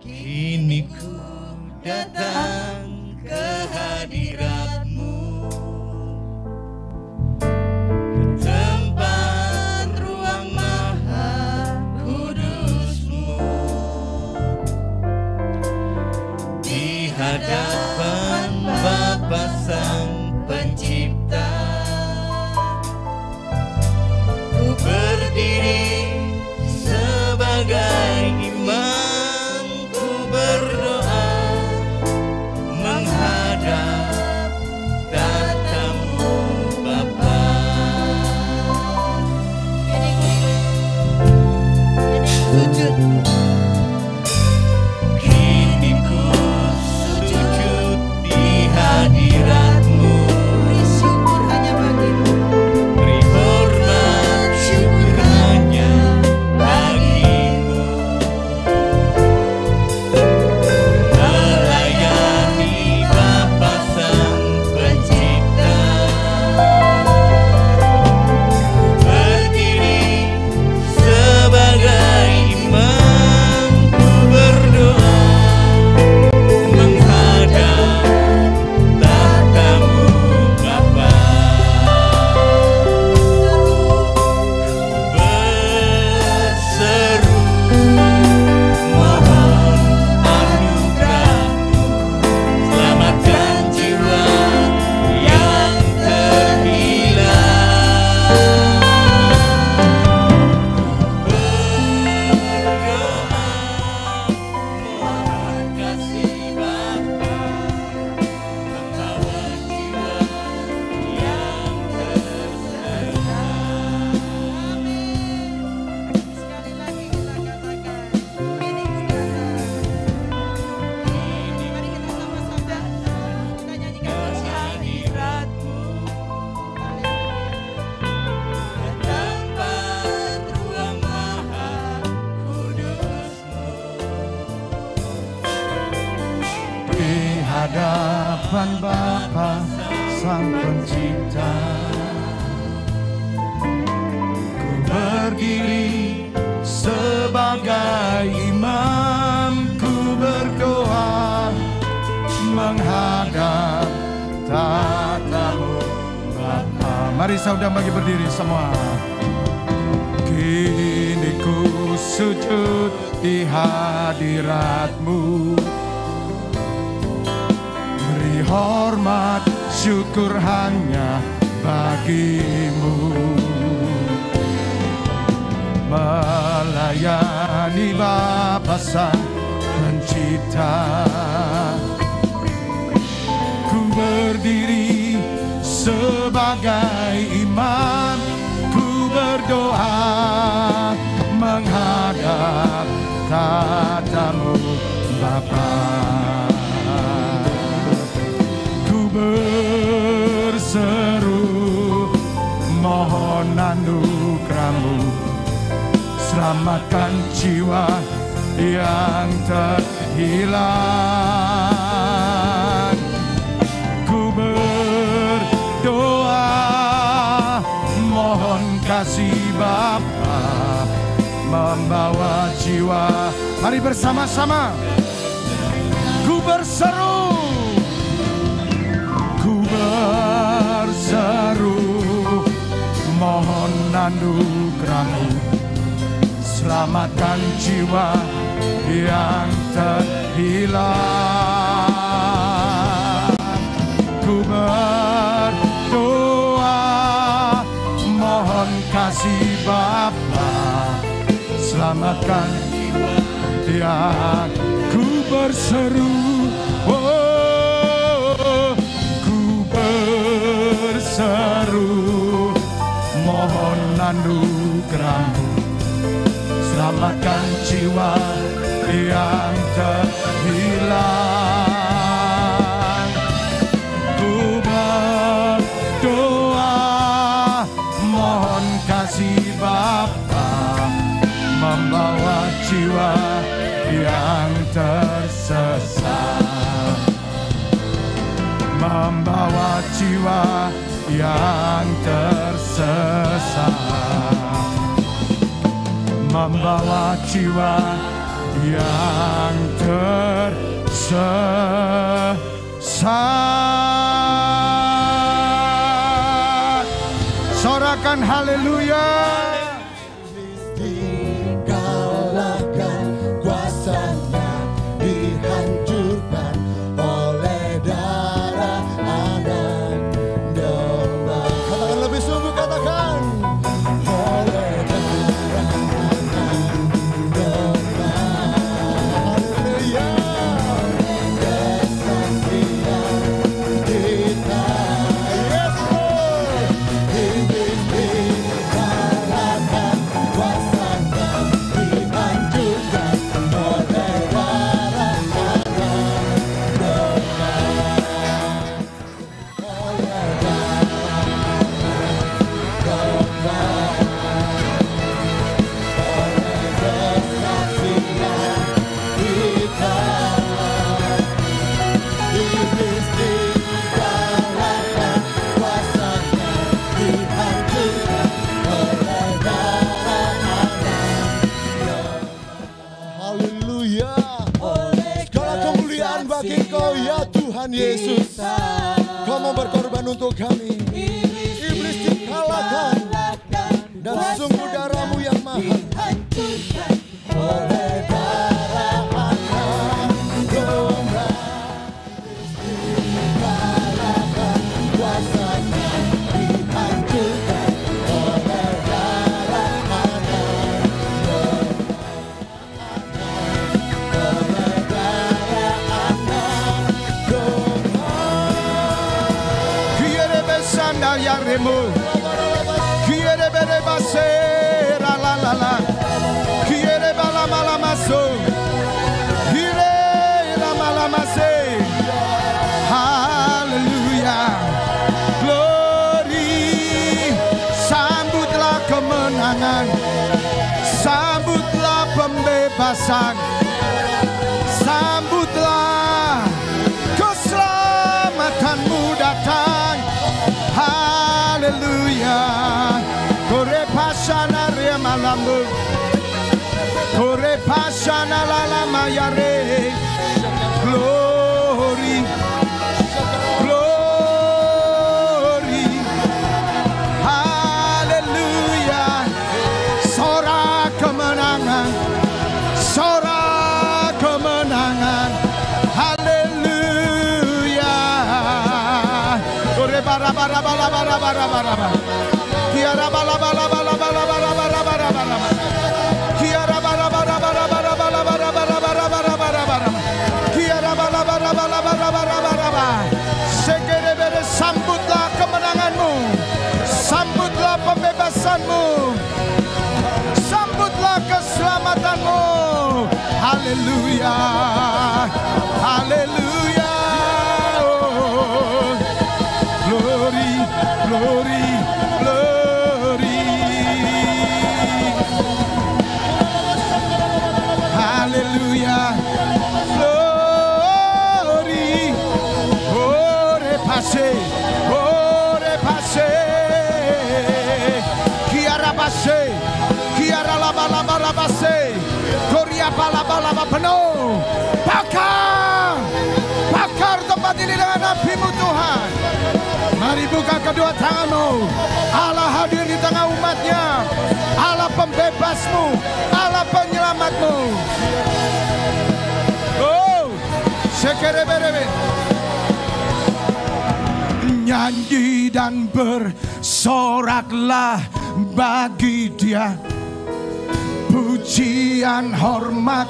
Kini ku datang ke hadirat-Mu, ke tempat ruang maha kudus-Mu, di hadapan Bapa Sang Pencipta. Ku berdiri sebagai imam, ku berdoa menghadap tatamu Bapa. Kini ku sujud di hadirat-Mu, Beri syukur hanya bagimu. beri hormat syukur hanya bagi-Mu, melayani Bapa Sang Pencipta. Berdiri sebagai imam, ku berdoa menghadap tatamu Bapa. Berseru mohon anugerah-Mu, selamatkan jiwa yang terhilang. Berdoa mohon kasih Bapa, membawa jiwa yang tersesat. Sekali lagi kita katakan, kini ku datang. Mari kita sama-sama kita nyanyikan bersama. Hadirat-Mu, ke tempat ruang maha kudus-Mu, Di hadapan Bapa Sang Pencipta, ku berdiri sebagai imam, ku berdoa menghadap tatamu Bapa. Mari saudara bagi berdiri semua. Kini ku sujud di hadirat-Mu, beri hormat syukur hanya bagi-Mu, melayani Bapa Sang Pencipta. Ku berdiri sebagai imam, ku berdoa menghadap tatamu Bapa. Ku berseru mohon anugerah-Mu, selamatkan jiwa yang terhilang. Ku berdoa mohon kasih Bapa, membawa jiwa. Mari bersama-sama. Ku berseru, ku berseru mohon anugerah-Mu, selamatkan jiwa yang terhilang. Ku berdoa mohon kasih Bapa, selamatkan jiwa yang. Ku berseru, oh, ku berseru mohon anugerah-Mu, selamatkan jiwa yang terhilang. Ku berdoa mohon kasih Bapa, membawa jiwa yang tersesat, membawa jiwa yang tersesat, membawa jiwa yang tersesat. Sorakan haleluya. Kalahkan kuasanya, dihancurkan oleh darah anak domba. Katakan lebih sungguh, katakan oleh darah anak domba. Haleluya. Kesaksian kita, yes Lord. Iblis dikalahkan, kuasanya dihancurkan oleh darah anak domba. Oleh darah domba. Oleh kesaksian kita. Iblis dikalahkan, kuasanya dihancurkan oleh darah anak domba. Haleluya. Segala kemuliaan bagi Engkau ya Tuhan Yesus. Kau mau berkorban untuk kami. Iblis dikalahkan, dan sungguh darah-Mu yang mahal. Oleh darah anak domba. Dikalahkan, kuasanya dihancurkan oleh darah anak domba. Oleh darah anak domba. Kiere besanda yaremu. Kiere bere basera la la la. Kiere bala mala maso. Kiere la mala mase. Haleluya. Glory. Sambutlah kemenangan. Sambutlah pembebasan. Sambutlah keselamatanmu datang. Haleluya. Kore pasana re malamu. Kore pasana la la mayare. Glory. Glory. Haleluya. Sorak kemenangan. Sorak kemenangan. Haleluya. Kore bara bara bara bara bara bara. Kiara bala bala bala bala bala bala bala bala. Kiara bala bala bala bala bala bala bala bala bala bala bala. Kiara bala bala bala bala bala bala bala. Segera bere sambutlah kemenanganmu. Sambutlah pembebasanmu. Sambutlah keselamatanmu. Haleluya. Haleluya. Oh. Glory, glory, glory. Haleluya. Glory. Ore pase. Ore pase. Kiara pase. Kiara laba laba laba se. Korea laba laba penuh. Bakar. Bakar tempat ini dengan api-Mu Tuhan. Mari buka kedua tanganmu. Allah hadir di tengah umatnya. Allah pembebasmu. Allah penyelamatmu. Oh, sekerebe-rebe. Nyanyi dan bersoraklah bagi Dia. Pujian, hormat,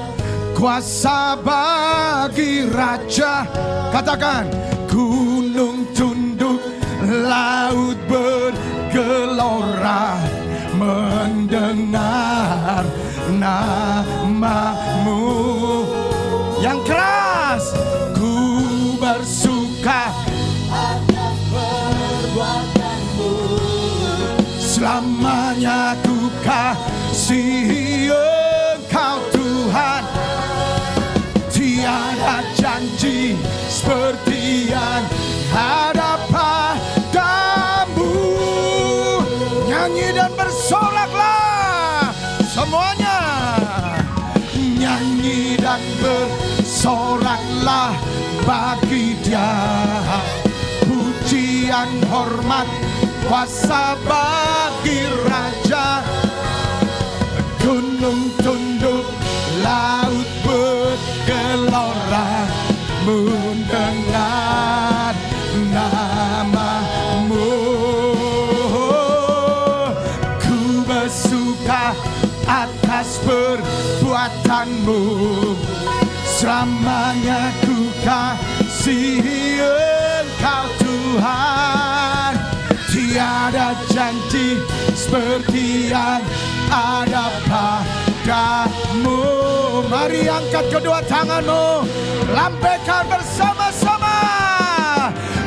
kuasa bagi Raja. Katakan, gunung tunduk, laut bergelora mendengar nama-Mu. Yang keras, ku bersuka Atas perbuatanmu, selamanya ku kasihi Engkau Tuhan. Tiada janji seperti yang ada padamu. Nyanyi dan bersoraklah semuanya. Nyanyi nyanyikan bersoraklah bagi Dia. Pujian hormat kuasa bagi Raja. Gunung tunduk, laut bergelora mendengar namamu. Ku bersuka atas perbuatanmu, selamanya ku kasihi Engkau Tuhan. Tiada janji seperti yang ada padamu. Mari angkat kedua tanganmu, lambaikan bersama-sama.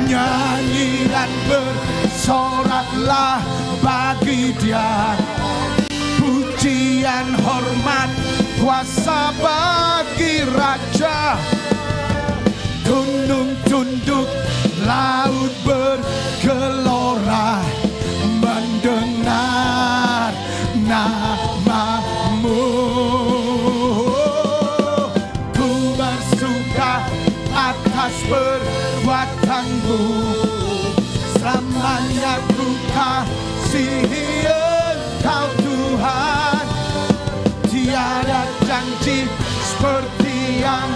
Nyanyi dan bersoraklah bagi Dia. Pujian hormat kuasa bagi Raja. Gunung tunduk, laut bergelora mendengar namamu. Ku bersuka atas perbuatanmu, selamanya ku kasihi Engkau Tuhan. Tiada janji seperti yang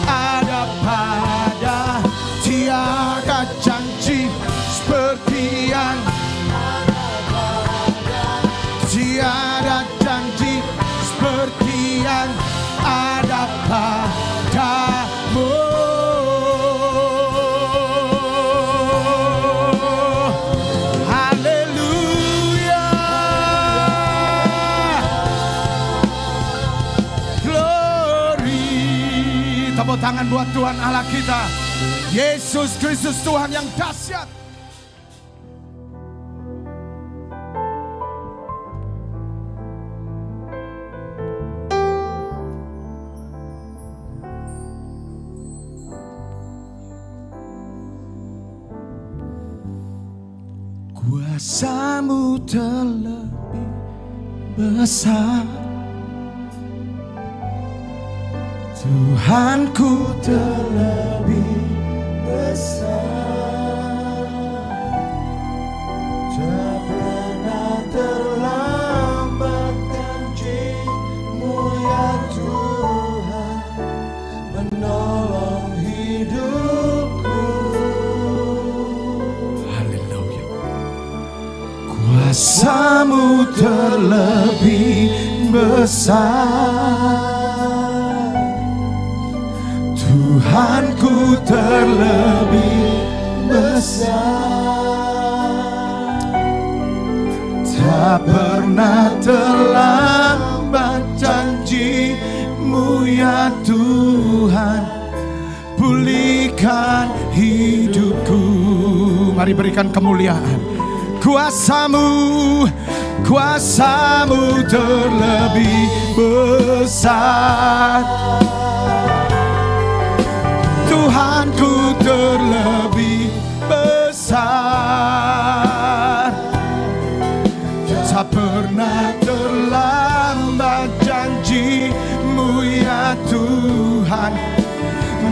ada pada. Tiada janji seperti yang tiada janji seperti yang ada padamu. Haleluya. Glory. Tepuk tangan buat Tuhan Allah kita, Yesus Kristus, Tuhan yang dahsyat. Kuasa-Mu terlebih besar, Tuhanku terlebih besar. Tak pernah terlambat janji-Mu ya Tuhan, menolong hidupku. Haleluya. Kuasa-Mu terlebih besar, Tuhanku terlebih besar. Tak pernah terlambat janji-Mu ya Tuhan, pulihkan hidupku. Mari berikan kemuliaan. Kuasa-Mu, kuasa-Mu terlebih besar, Tuhanku terlebih besar. Tak pernah terlambat janji-Mu ya Tuhan,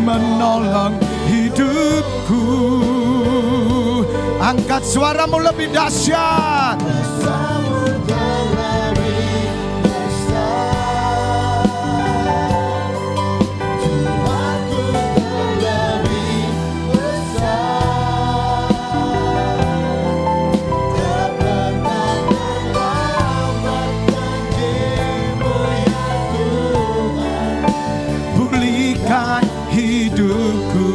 menolong hidupku. Angkat suaramu lebih dahsyat. Kuasa-Mu terlebih besar, Tuhanku terlebih besar. Tak pernah terlambat janji-Mu ya Tuhan, pulihkan hidupku.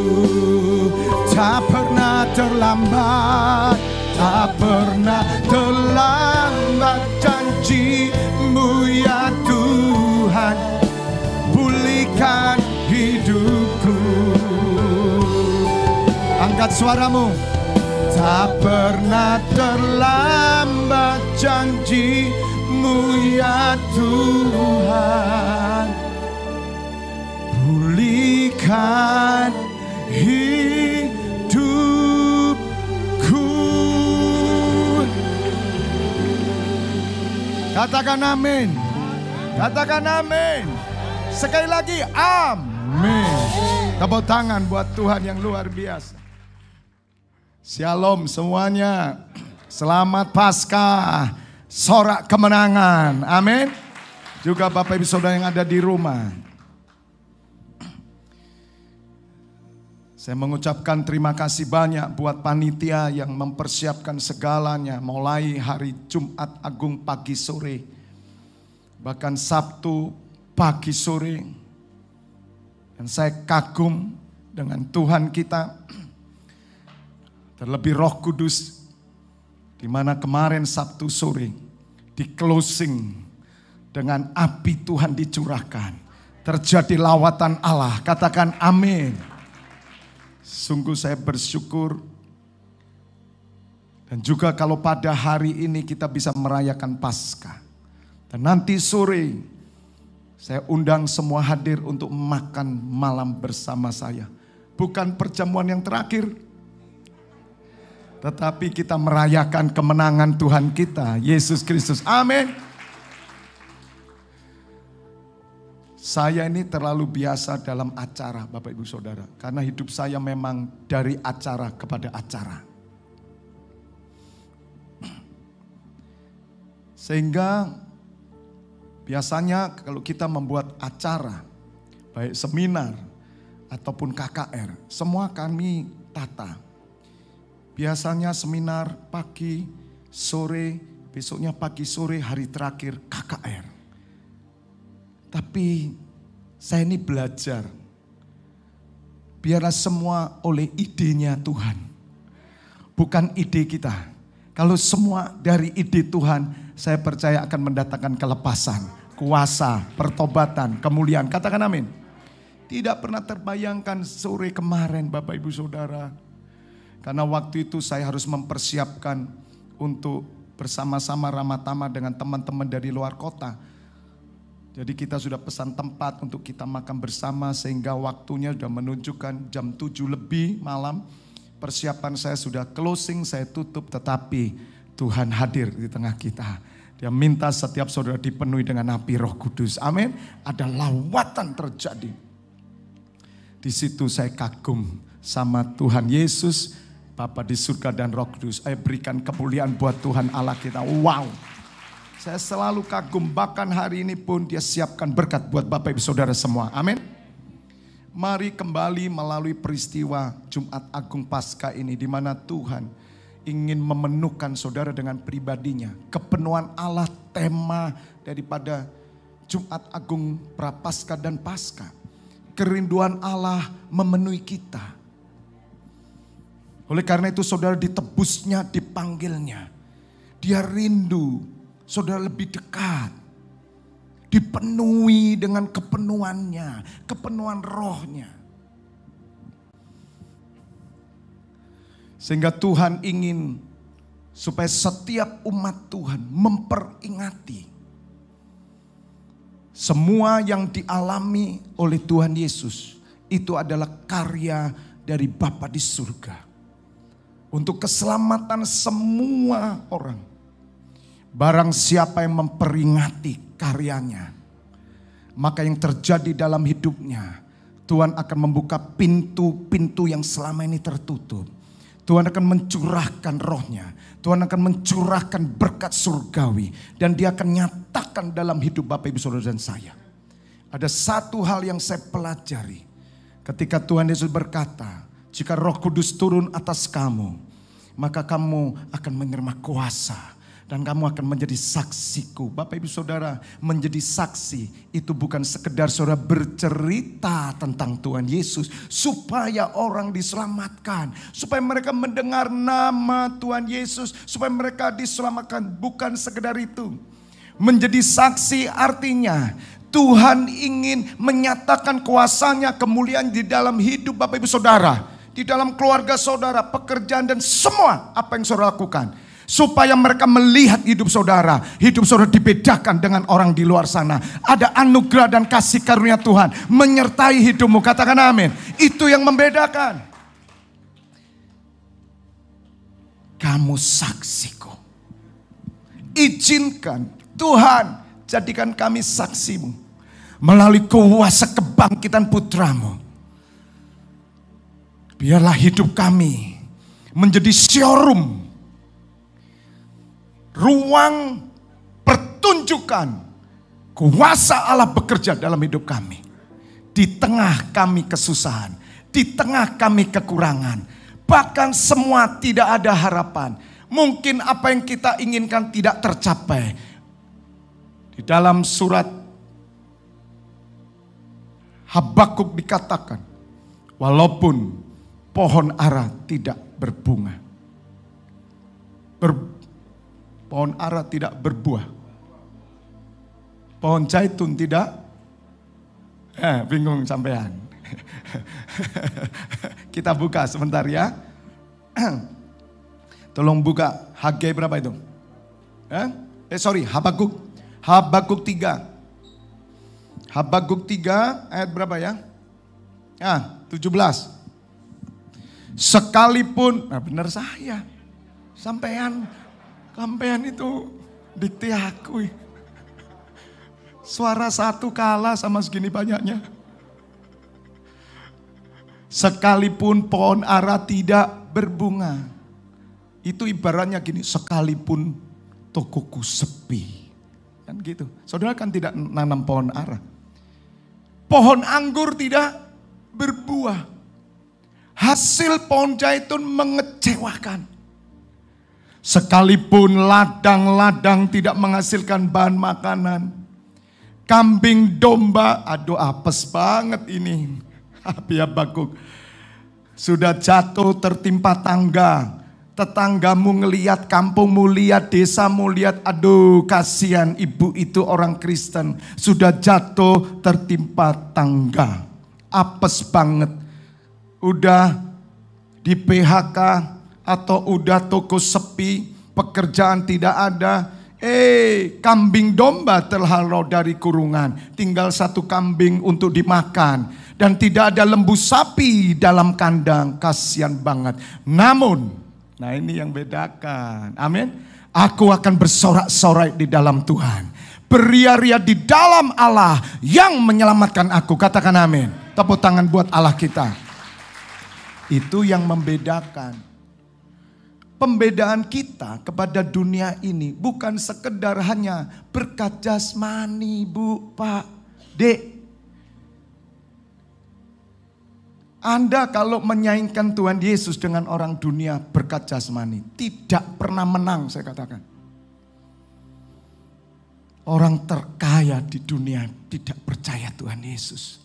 Tak pernah terlambat, tak pernah terlambat janji-Mu ya Tuhan, pulihkan hidupku. Angkat suaramu. Tak pernah terlambat janji-Mu ya Tuhan, pulihkan hidupku. Katakan amin. Katakan amin. Sekali lagi, amin. Tepuk tangan buat Tuhan yang luar biasa. Shalom semuanya. Selamat Paskah. Sorak kemenangan. Amin. Juga Bapak Ibu Saudara yang ada di rumah. Saya mengucapkan terima kasih banyak buat panitia yang mempersiapkan segalanya. Mulai hari Jumat Agung pagi sore. Bahkan Sabtu pagi sore. Dan saya kagum dengan Tuhan kita. Terlebih Roh Kudus. Di mana kemarin Sabtu sore. Di closing. Dengan api Tuhan dicurahkan. Terjadi lawatan Allah. Katakan amin. Sungguh saya bersyukur. Dan juga kalau pada hari ini kita bisa merayakan Paskah. Dan nanti sore saya undang semua hadir untuk makan malam bersama saya. Bukan perjamuan yang terakhir. Tetapi kita merayakan kemenangan Tuhan kita, Yesus Kristus. Amin. Saya ini terlalu biasa dalam acara, Bapak Ibu Saudara. Karena hidup saya memang dari acara kepada acara. Sehingga biasanya kalau kita membuat acara, baik seminar ataupun KKR, semua kami tata. Biasanya seminar pagi, sore, besoknya pagi, sore, hari terakhir KKR. Tapi saya ini belajar. Biarlah semua oleh idenya Tuhan. Bukan ide kita. Kalau semua dari ide Tuhan, saya percaya akan mendatangkan kelepasan, kuasa, pertobatan, kemuliaan. Katakan amin. Tidak pernah terbayangkan sore kemarin Bapak Ibu Saudara. Karena waktu itu saya harus mempersiapkan untuk bersama-sama ramah-tamah dengan teman-teman dari luar kota. Jadi kita sudah pesan tempat untuk kita makan bersama sehingga waktunya sudah menunjukkan jam 7 lebih malam. Persiapan saya sudah closing, saya tutup, tetapi Tuhan hadir di tengah kita. Dia minta setiap saudara dipenuhi dengan api Roh Kudus. Amin. Ada lawatan terjadi. Di situ saya kagum sama Tuhan Yesus, Bapa di surga dan Roh Kudus. Ayo berikan kemuliaan buat Tuhan Allah kita. Wow. Saya selalu kagum, bahkan hari ini pun dia siapkan berkat buat Bapak Ibu Saudara semua. Amin. Mari kembali melalui peristiwa Jumat Agung Paskah ini, di mana Tuhan ingin memenuhkan saudara dengan pribadinya. Kepenuhan Allah tema daripada Jumat Agung Prapaskah dan Paskah. Kerinduan Allah memenuhi kita. Oleh karena itu saudara ditebusnya, dipanggilnya. Dia rindu saudara lebih dekat. Dipenuhi dengan kepenuhannya, kepenuhan rohnya. Sehingga Tuhan ingin supaya setiap umat Tuhan memperingati semua yang dialami oleh Tuhan Yesus. Itu adalah karya dari Bapa di surga. Untuk keselamatan semua orang. Barang siapa yang memperingati karyanya, maka yang terjadi dalam hidupnya, Tuhan akan membuka pintu-pintu yang selama ini tertutup. Tuhan akan mencurahkan rohnya. Tuhan akan mencurahkan berkat surgawi. Dan dia akan nyatakan dalam hidup Bapak Ibu Saudara dan saya. Ada satu hal yang saya pelajari. Ketika Tuhan Yesus berkata, jika Roh Kudus turun atas kamu, maka kamu akan menerima kuasa. Dan kamu akan menjadi saksiku. Bapak Ibu Saudara, menjadi saksi itu bukan sekedar saudara bercerita tentang Tuhan Yesus. Supaya orang diselamatkan. Supaya mereka mendengar nama Tuhan Yesus. Supaya mereka diselamatkan. Bukan sekedar itu. Menjadi saksi artinya Tuhan ingin menyatakan kuasanya, kemuliaan di dalam hidup Bapak Ibu Saudara. Di dalam keluarga saudara, pekerjaan dan semua apa yang saudara lakukan. Supaya mereka melihat hidup saudara dibedakan dengan orang di luar sana. Ada anugerah dan kasih karunia Tuhan menyertai hidupmu. Katakan amin. Itu yang membedakan. Kamu saksiku. Izinkan Tuhan jadikan kami saksimu. melalui kuasa kebangkitan putra-Mu. Biarlah hidup kami menjadi showroom, ruang pertunjukan kuasa Allah bekerja dalam hidup kami. Di tengah kami kesusahan, di tengah kami kekurangan, bahkan semua tidak ada harapan. Mungkin apa yang kita inginkan tidak tercapai. Di dalam surat Habakuk dikatakan, walaupun pohon ara tidak berbunga, pohon ara tidak berbuah, pohon zaitun tidak, bingung sampean. Kita buka sebentar ya. Tolong buka Hagai berapa itu? Habakuk. Habakuk 3. Habakuk 3 ayat berapa ya? 17. Sekalipun, benar saya. Sampean itu dikte aku. Suara satu kalah sama segini banyaknya. Sekalipun pohon ara tidak berbunga. Itu ibaratnya gini, sekalipun tokoku sepi. Kan gitu. Saudara kan tidak nanam pohon ara. Pohon anggur tidak berbuah. Hasil pohon zaitun mengecewakan. Sekalipun ladang-ladang tidak menghasilkan bahan makanan. Kambing domba, aduh apes banget ini. Habakuk. Sudah jatuh tertimpa tangga. Tetanggamu ngeliat, kampungmu lihat, desamu lihat, aduh kasihan ibu itu orang Kristen. Sudah jatuh tertimpa tangga. Apes banget. Udah di PHK atau udah toko sepi, pekerjaan tidak ada. Kambing domba terhalau dari kurungan. Tinggal satu kambing untuk dimakan. Dan tidak ada lembu sapi dalam kandang. Kasihan banget. Namun, nah ini yang bedakan. Amin. Aku akan bersorak-sorai di dalam Tuhan. Beria-ria di dalam Allah yang menyelamatkan aku. Katakan amin. Tepuk tangan buat Allah kita. Itu yang membedakan. Pembedaan kita kepada dunia ini bukan sekedar hanya berkat jasmani, Bu, Pak, Dek. Anda kalau menyaingkan Tuhan Yesus dengan orang dunia berkat jasmani, tidak pernah menang, saya katakan. Orang terkaya di dunia tidak percaya Tuhan Yesus.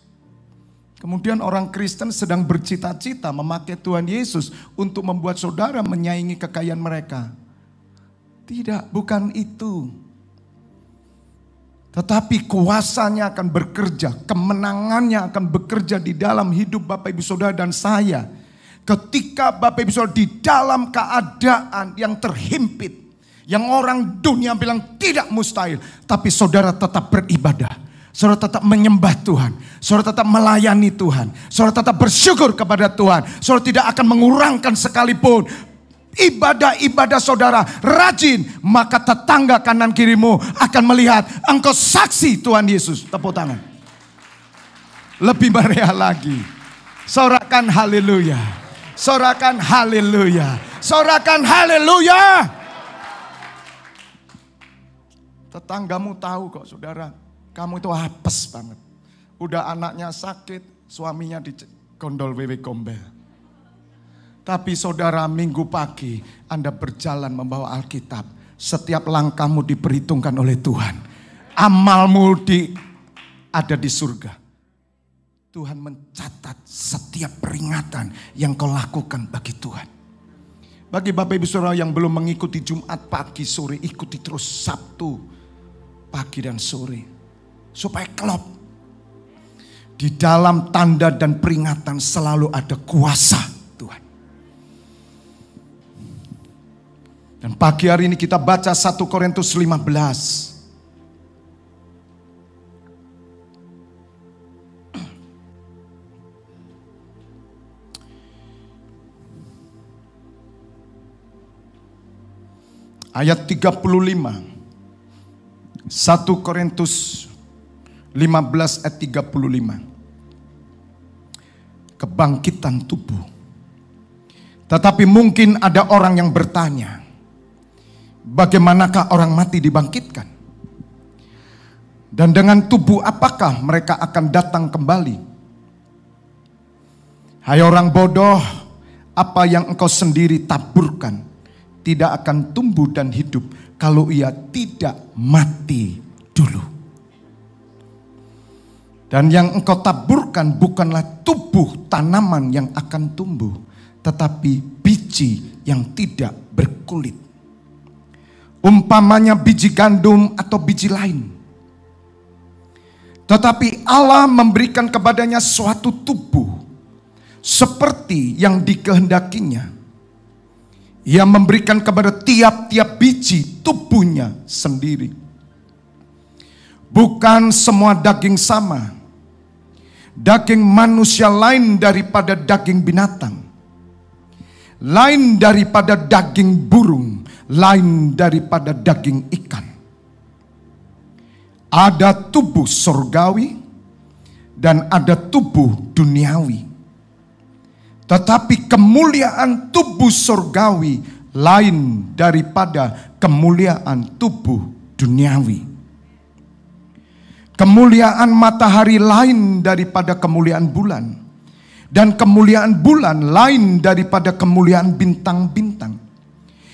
Kemudian orang Kristen sedang bercita-cita memakai Tuhan Yesus untuk membuat saudara menyaingi kekayaan mereka. Tidak, bukan itu. Tetapi kuasanya akan bekerja, kemenangannya akan bekerja di dalam hidup Bapak Ibu Saudara dan saya. Ketika Bapak Ibu Saudara di dalam keadaan yang terhimpit, yang orang dunia bilang tidak mustahil, tapi saudara tetap beribadah. Saudara tetap menyembah Tuhan. Saudara tetap melayani Tuhan. Saudara tetap bersyukur kepada Tuhan. Saudara tidak akan mengurangkan sekalipun ibadah-ibadah saudara rajin. Maka tetangga kanan kirimu akan melihat engkau saksi Tuhan Yesus. Tepuk tangan. Lebih meriah lagi. Sorakan haleluya. Sorakan haleluya. Sorakan haleluya. Tetanggamu tahu kok saudara. Kamu itu apes banget. Udah anaknya sakit, suaminya digondol wewe gombel. Tapi saudara minggu pagi Anda berjalan membawa Alkitab. Setiap langkahmu diperhitungkan oleh Tuhan. Amalmu ada di surga. Tuhan mencatat setiap peringatan yang kau lakukan bagi Tuhan. Bagi Bapak Ibu Saudara yang belum mengikuti Jumat pagi sore, ikuti terus Sabtu pagi dan sore. Supaya klop. Di dalam tanda dan peringatan selalu ada kuasa Tuhan. Dan pagi hari ini kita baca 1 Korintus 15. Ayat 35. 1 Korintus 15 ayat 35. Kebangkitan tubuh. Tetapi mungkin ada orang yang bertanya, bagaimanakah orang mati dibangkitkan? Dan dengan tubuh apakah mereka akan datang kembali? Hai orang bodoh, apa yang engkau sendiri taburkan tidak akan tumbuh dan hidup kalau ia tidak mati dulu. Dan yang engkau taburkan bukanlah tubuh tanaman yang akan tumbuh, tetapi biji yang tidak berkulit. Umpamanya biji gandum atau biji lain. Tetapi Allah memberikan kepadanya suatu tubuh seperti yang dikehendakinya. Ia memberikan kepada tiap-tiap biji tubuhnya sendiri. Bukan semua daging sama. Daging manusia lain daripada daging binatang, lain daripada daging burung, lain daripada daging ikan. Ada tubuh surgawi dan ada tubuh duniawi. Tetapi kemuliaan tubuh surgawi lain daripada kemuliaan tubuh duniawi. Kemuliaan matahari lain daripada kemuliaan bulan. Dan kemuliaan bulan lain daripada kemuliaan bintang-bintang.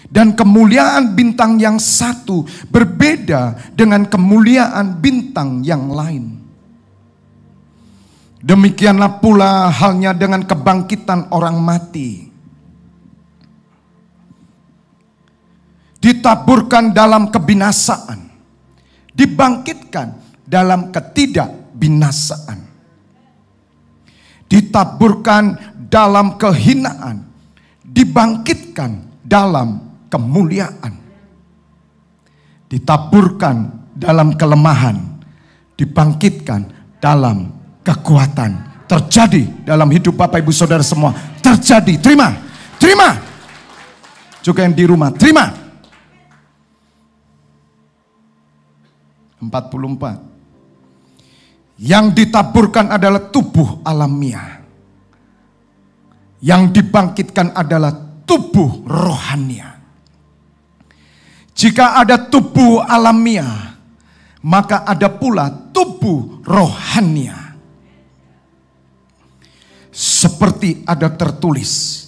Dan kemuliaan bintang yang satu berbeda dengan kemuliaan bintang yang lain. Demikianlah pula halnya dengan kebangkitan orang mati. Ditaburkan dalam kebinasaan, dibangkitkan dalam ketidakbinasaan. Ditaburkan dalam kehinaan, dibangkitkan dalam kemuliaan. Ditaburkan dalam kelemahan, dibangkitkan dalam kekuatan. Terjadi dalam hidup Bapak Ibu Saudara semua. Terjadi, terima, terima. Juga yang di rumah, terima. 44. Yang ditaburkan adalah tubuh alamiah. Yang dibangkitkan adalah tubuh rohania. Jika ada tubuh alamiah, maka ada pula tubuh rohania. Seperti ada tertulis,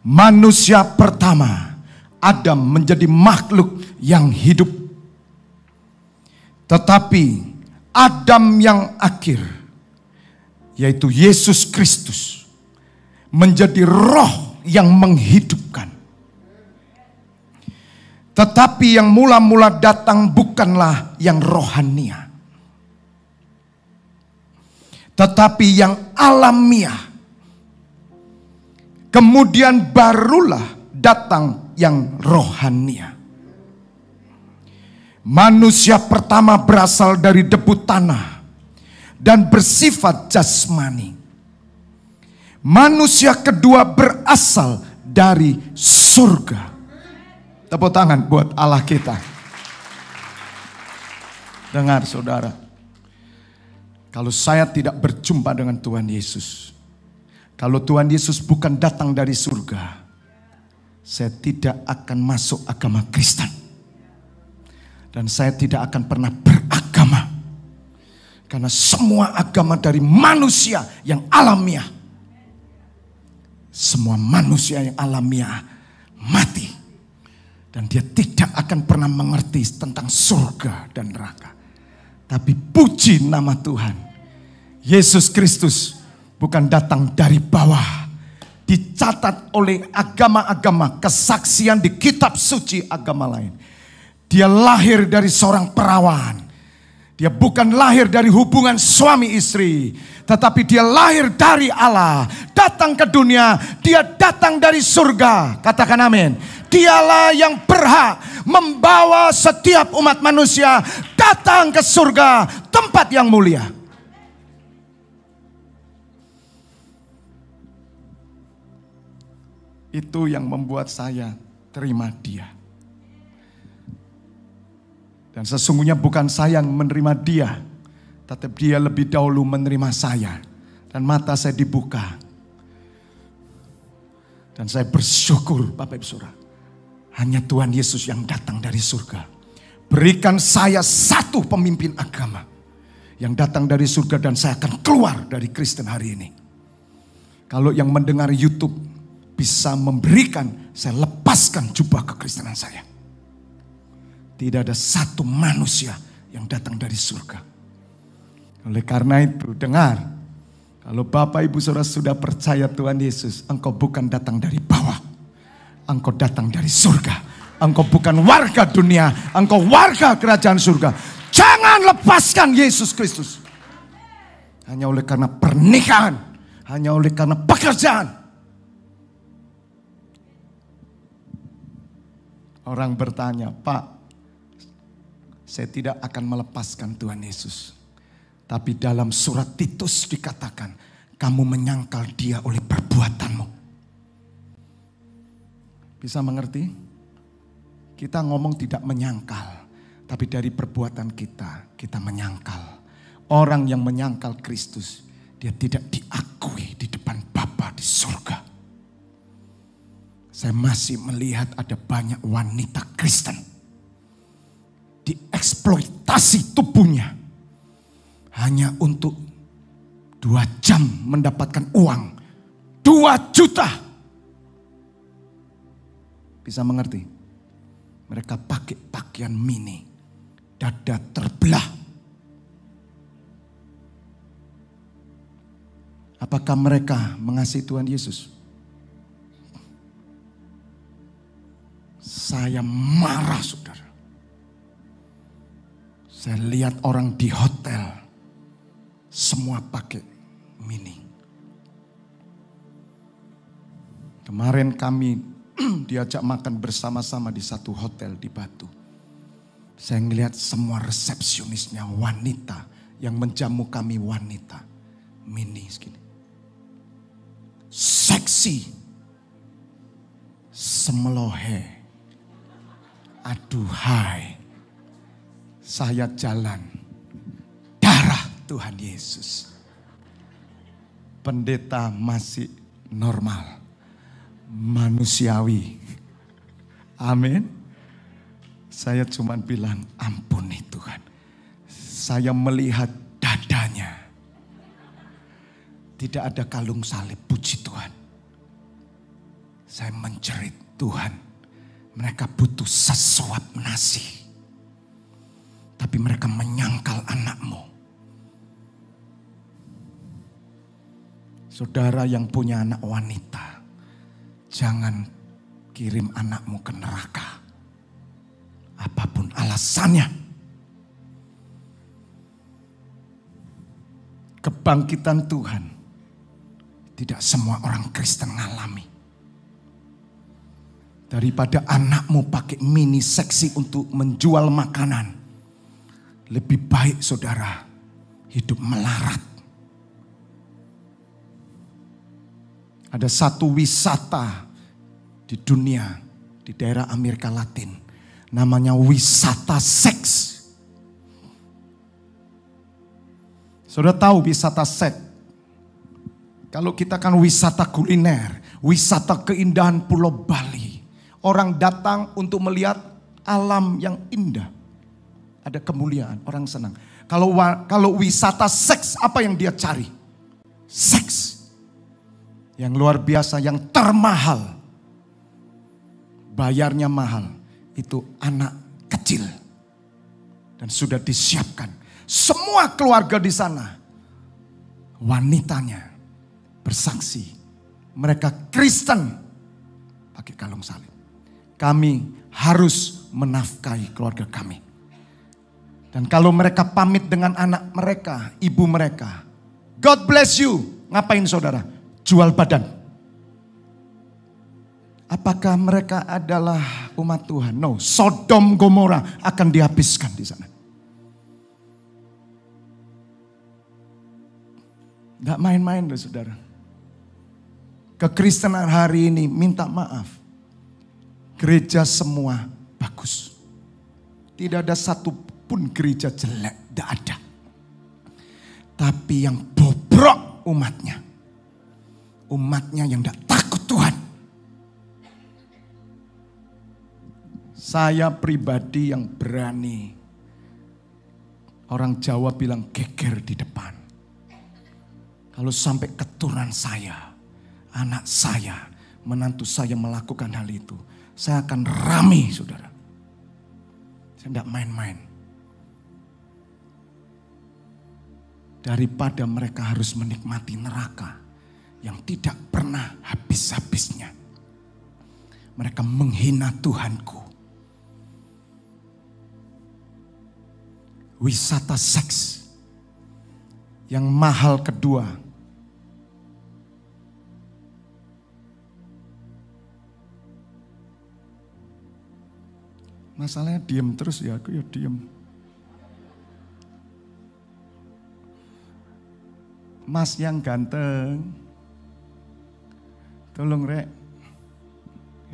manusia pertama, Adam, menjadi makhluk yang hidup. Tetapi Adam yang akhir, yaitu Yesus Kristus, menjadi roh yang menghidupkan. Tetapi yang mula-mula datang bukanlah yang rohania, tetapi yang alamiah. Kemudian barulah datang yang rohania. Manusia pertama berasal dari debu tanah dan bersifat jasmani. Manusia kedua berasal dari surga. Tepuk tangan buat Allah kita. Dengar saudara, kalau saya tidak berjumpa dengan Tuhan Yesus, kalau Tuhan Yesus bukan datang dari surga, saya tidak akan masuk agama Kristen. Dan saya tidak akan pernah beragama. Karena semua agama dari manusia yang alamiah. Semua manusia yang alamiah mati. Dan dia tidak akan pernah mengerti tentang surga dan neraka. Tapi puji nama Tuhan, Yesus Kristus bukan datang dari bawah. Dicatat oleh agama-agama, kesaksian di kitab suci agama lain. Dia lahir dari seorang perawan. Dia bukan lahir dari hubungan suami istri, tetapi dia lahir dari Allah. Datang ke dunia, dia datang dari surga. Katakan amin. Dialah yang berhak membawa setiap umat manusia datang ke surga, tempat yang mulia. Itu yang membuat saya terima dia. Dan sesungguhnya bukan saya yang menerima dia, Tetapi dia lebih dahulu menerima saya. Dan mata saya dibuka. Dan saya bersyukur Bapak Ibu Saudara. Hanya Tuhan Yesus yang datang dari surga. Berikan saya satu pemimpin agama. Yang datang dari surga dan saya akan keluar dari Kristen hari ini. Kalau yang mendengar YouTube bisa memberikan, saya lepaskan jubah kekristenan saya. Tidak ada satu manusia yang datang dari surga. Oleh karena itu, dengar. Kalau Bapak Ibu Saudara sudah percaya Tuhan Yesus, engkau bukan datang dari bawah. Engkau datang dari surga. Engkau bukan warga dunia, engkau warga kerajaan surga. Jangan lepaskan Yesus Kristus. Hanya oleh karena pernikahan, hanya oleh karena pekerjaan. Orang bertanya, Pak, saya tidak akan melepaskan Tuhan Yesus. Tapi dalam surat Titus dikatakan, kamu menyangkal dia oleh perbuatanmu. Bisa mengerti? Kita ngomong tidak menyangkal. Tapi dari perbuatan kita menyangkal. Orang yang menyangkal Kristus, dia tidak diakui di depan Bapa di surga. Saya masih melihat ada banyak wanita Kristen dieksploitasi tubuhnya hanya untuk 2 jam mendapatkan uang 2 juta. Bisa mengerti? Mereka pakai pakaian mini, dada terbelah. Apakah mereka mengasihi Tuhan Yesus? Saya marah, saudara. Saya lihat orang di hotel, semua pakai mini. Kemarin kami diajak makan bersama-sama di satu hotel di Batu. Saya ngelihat semua resepsionisnya wanita, yang menjamu kami wanita. Mini segini. Seksi. Semelohe. Aduhai. Saya jalan. Darah Tuhan Yesus. Pendeta masih normal. Manusiawi. Amin. Saya cuma bilang ampuni Tuhan. Saya melihat dadanya. Tidak ada kalung salib, puji Tuhan. Saya menjerit, Tuhan, mereka butuh sesuap nasi. Tapi mereka menyangkal anakmu. Saudara yang punya anak wanita, jangan kirim anakmu ke neraka. Apapun alasannya. Kebangkitan Tuhan tidak semua orang Kristen ngalami. Daripada anakmu pakai mini seksi untuk menjual makanan, lebih baik saudara hidup melarat. Ada satu wisata di dunia, di daerah Amerika Latin, namanya wisata seks. Saudara tahu wisata seks? Kalau kita kan wisata kuliner, wisata keindahan Pulau Bali. Orang datang untuk melihat alam yang indah. Ada kemuliaan, orang senang. Kalau wisata seks, apa yang dia cari? Seks. Yang luar biasa, yang termahal. Bayarnya mahal. Itu anak kecil. Dan sudah disiapkan. Semua keluarga di sana. Wanitanya bersaksi. Mereka Kristen. Pakai kalung salib. Kami harus menafkahi keluarga kami. Dan kalau mereka pamit dengan anak mereka, ibu mereka. God bless you. Ngapain saudara? Jual badan. Apakah mereka adalah umat Tuhan? No. Sodom Gomora akan dihabiskan di sana. Gak main-main loh saudara. Kekristenan hari ini minta maaf. Gereja semua bagus. Tidak ada satu pun gereja jelek. Tidak ada. Tapi yang bobrok umatnya. Umatnya yang tidak takut Tuhan. Saya pribadi yang berani. Orang Jawa bilang geger di depan. Kalau sampai keturunan saya, anak saya, menantu saya melakukan hal itu, saya akan rame, saudara. Saya tidak main-main. Daripada mereka harus menikmati neraka yang tidak pernah habis-habisnya. Mereka menghina Tuhanku. Wisata seks yang mahal kedua. Masalahnya diem terus ya, aku ya diem. Mas yang ganteng, tolong Rek,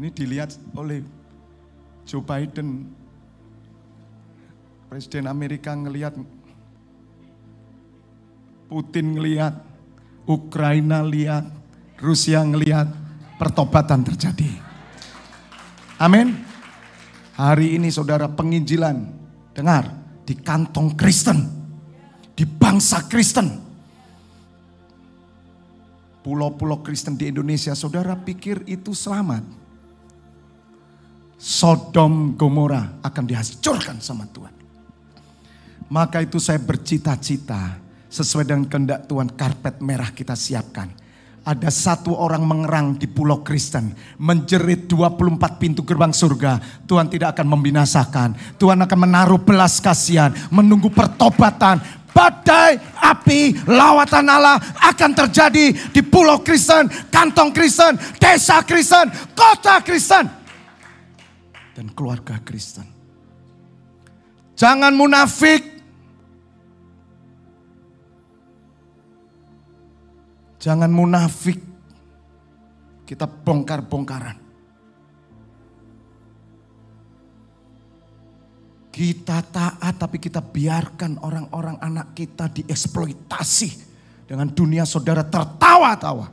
ini dilihat oleh Joe Biden, Presiden Amerika ngelihat, Putin ngelihat, Ukraina lihat, Rusia ngelihat, pertobatan terjadi. Amin. Hari ini saudara penginjilan, dengar, di kantong Kristen, di bangsa Kristen. Pulau-pulau Kristen di Indonesia, saudara pikir itu selamat? Sodom Gomora akan dihancurkan sama Tuhan. Maka itu saya bercita-cita, sesuai dengan kehendak Tuhan, karpet merah kita siapkan. Ada satu orang mengerang di pulau Kristen, menjerit 24 pintu gerbang surga. Tuhan tidak akan membinasakan. Tuhan akan menaruh belas kasihan, menunggu pertobatan. Badai api lawatan Allah akan terjadi di pulau Kristen, kantong Kristen, desa Kristen, kota Kristen, dan keluarga Kristen. Jangan munafik. Jangan munafik. Kita bongkar-bongkaran. Kita taat tapi kita biarkan orang-orang anak kita dieksploitasi. Dengan dunia saudara tertawa-tawa.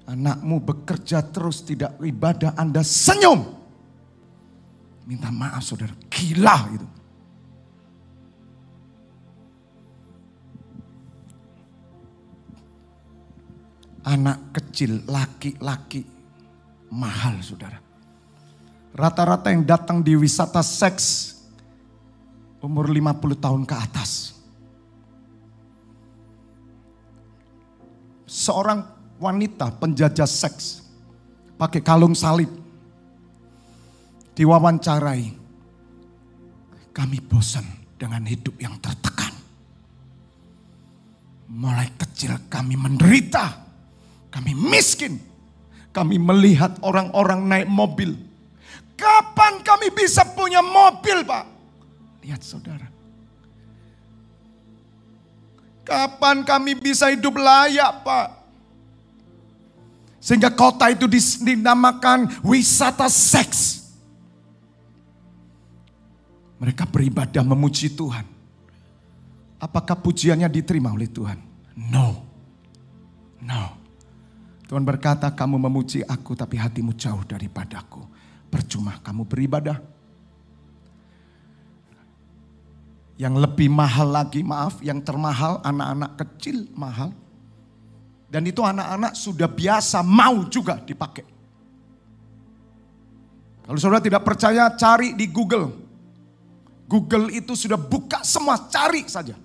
Anakmu bekerja terus tidak ibadah, Anda senyum. Minta maaf saudara, gila gitu. Anak kecil, laki-laki, mahal saudara. Rata-rata yang datang di wisata seks, umur 50 tahun ke atas. Seorang wanita penjajah seks, pakai kalung salib, diwawancarai. Kami bosan dengan hidup yang tertekan. Mulai kecil kami menderita. Kami miskin. Kami melihat orang-orang naik mobil. Kapan kami bisa punya mobil, Pak? Lihat saudara. Kapan kami bisa hidup layak, Pak? Sehingga kota itu dinamakan wisata seks. Mereka beribadah memuji Tuhan. Apakah pujiannya diterima oleh Tuhan? No. No. Tuhan berkata, kamu memuji aku tapi hatimu jauh daripadaku. Percuma kamu beribadah. Yang lebih mahal lagi, maaf, yang termahal anak-anak kecil mahal. Dan itu anak-anak sudah biasa mau juga dipakai. Kalau saudara tidak percaya, cari di Google. Google itu sudah buka semua, cari saja.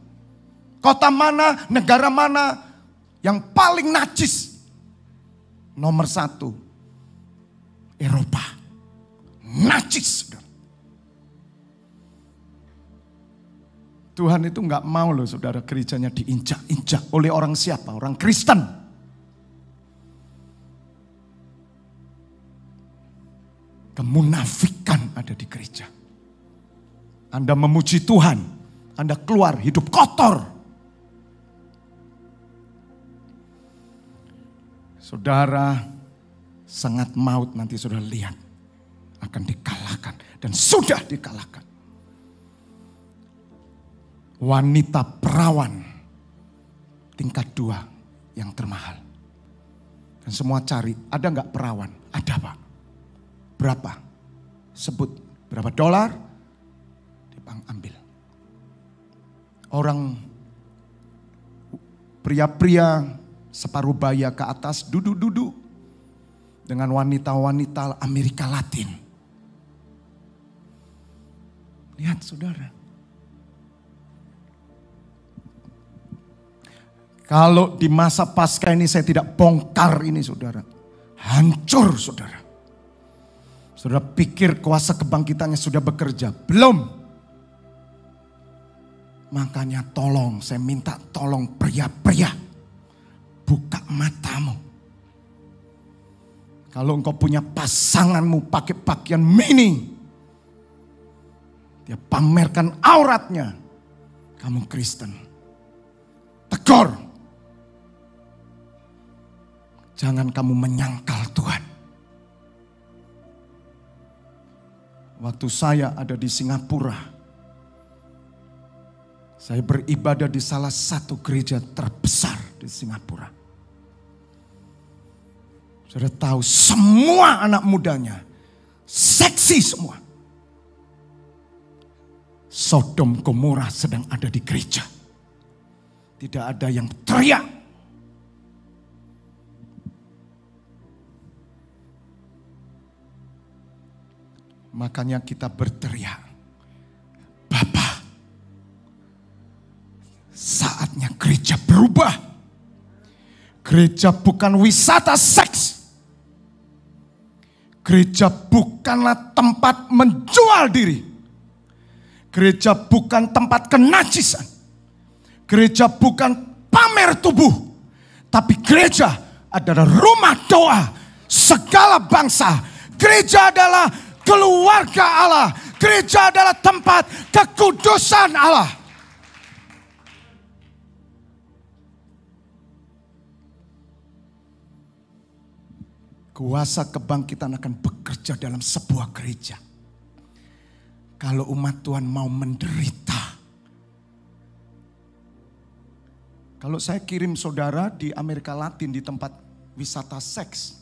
Kota mana, negara mana yang paling najis? Nomor 1, Eropa. Najis. Saudara. Tuhan itu nggak mau loh saudara gerejanya diinjak-injak oleh orang siapa? Orang Kristen. Kemunafikan ada di gereja. Anda memuji Tuhan, Anda keluar hidup kotor. Saudara sangat maut nanti saudara lihat. Akan dikalahkan dan sudah dikalahkan. wanita perawan tingkat 2 yang termahal. Dan semua cari, ada nggak perawan? Ada Pak. Berapa? Sebut berapa dolar? Dia ambil. Orang pria-pria separuh baya ke atas duduk-duduk dengan wanita-wanita Amerika Latin. Lihat saudara. Kalau di masa pasca ini saya tidak bongkar ini saudara. Hancur saudara. Saudara pikir kuasa kebangkitannya sudah bekerja? Belum. Makanya tolong, saya minta tolong pria-pria. Buka matamu. Kalau engkau punya pasanganmu pakai pakaian mini. Dia pamerkan auratnya. Kamu Kristen. Tegur. Jangan kamu menyangkal Tuhan. Waktu saya ada di Singapura, saya beribadah di salah satu gereja terbesar di Singapura. Sudah tahu semua anak mudanya seksi semua. Sodom Gomora sedang ada di gereja. Tidak ada yang teriak. Makanya kita berteriak, Bapa, saatnya gereja berubah. Gereja bukan wisata seks. Gereja bukanlah tempat menjual diri. Gereja bukan tempat kenajisan. Gereja bukan pamer tubuh. Tapi gereja adalah rumah doa segala bangsa. Gereja adalah keluarga Allah. Gereja adalah tempat kekudusan Allah. Kuasa kebangkitan akan bekerja dalam sebuah gereja. Kalau umat Tuhan mau menderita. Kalau saya kirim saudara di Amerika Latin di tempat wisata seks.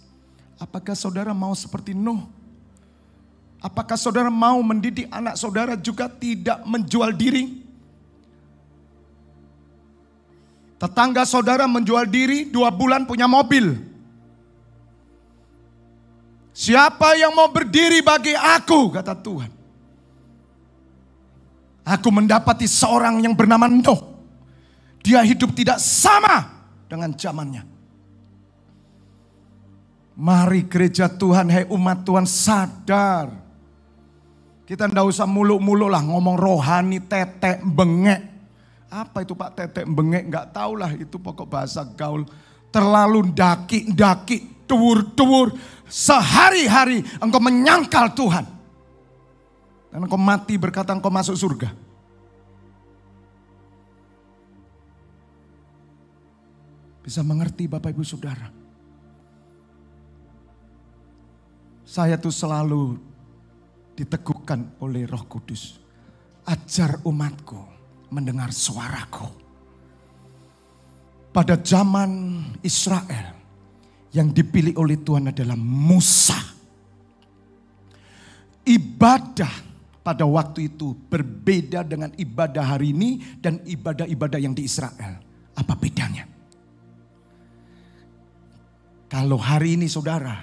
Apakah saudara mau seperti Nuh? Apakah saudara mau mendidik anak saudara juga tidak menjual diri? Tetangga saudara menjual diri 2 bulan punya mobil. Siapa yang mau berdiri bagi aku, kata Tuhan. Aku mendapati seorang yang bernama Nuh. Dia hidup tidak sama dengan zamannya. Mari gereja Tuhan, hai umat Tuhan sadar. Kita tidak usah muluk-muluk lah ngomong rohani, tetek, bengek. Apa itu Pak tetek, bengek? Enggak tahu lah, itu pokok bahasa gaul. Terlalu daki-daki, tuwur-tuwur. Sehari-hari engkau menyangkal Tuhan. Dan engkau mati berkata engkau masuk surga. Bisa mengerti Bapak Ibu Saudara? Saya tuh selalu diteguhkan oleh Roh Kudus. Ajar umatku mendengar suaraku. Pada zaman Israel, yang dipilih oleh Tuhan adalah Musa. Ibadah pada waktu itu berbeda dengan ibadah hari ini dan ibadah-ibadah yang di Israel. Apa bedanya? Kalau hari ini saudara,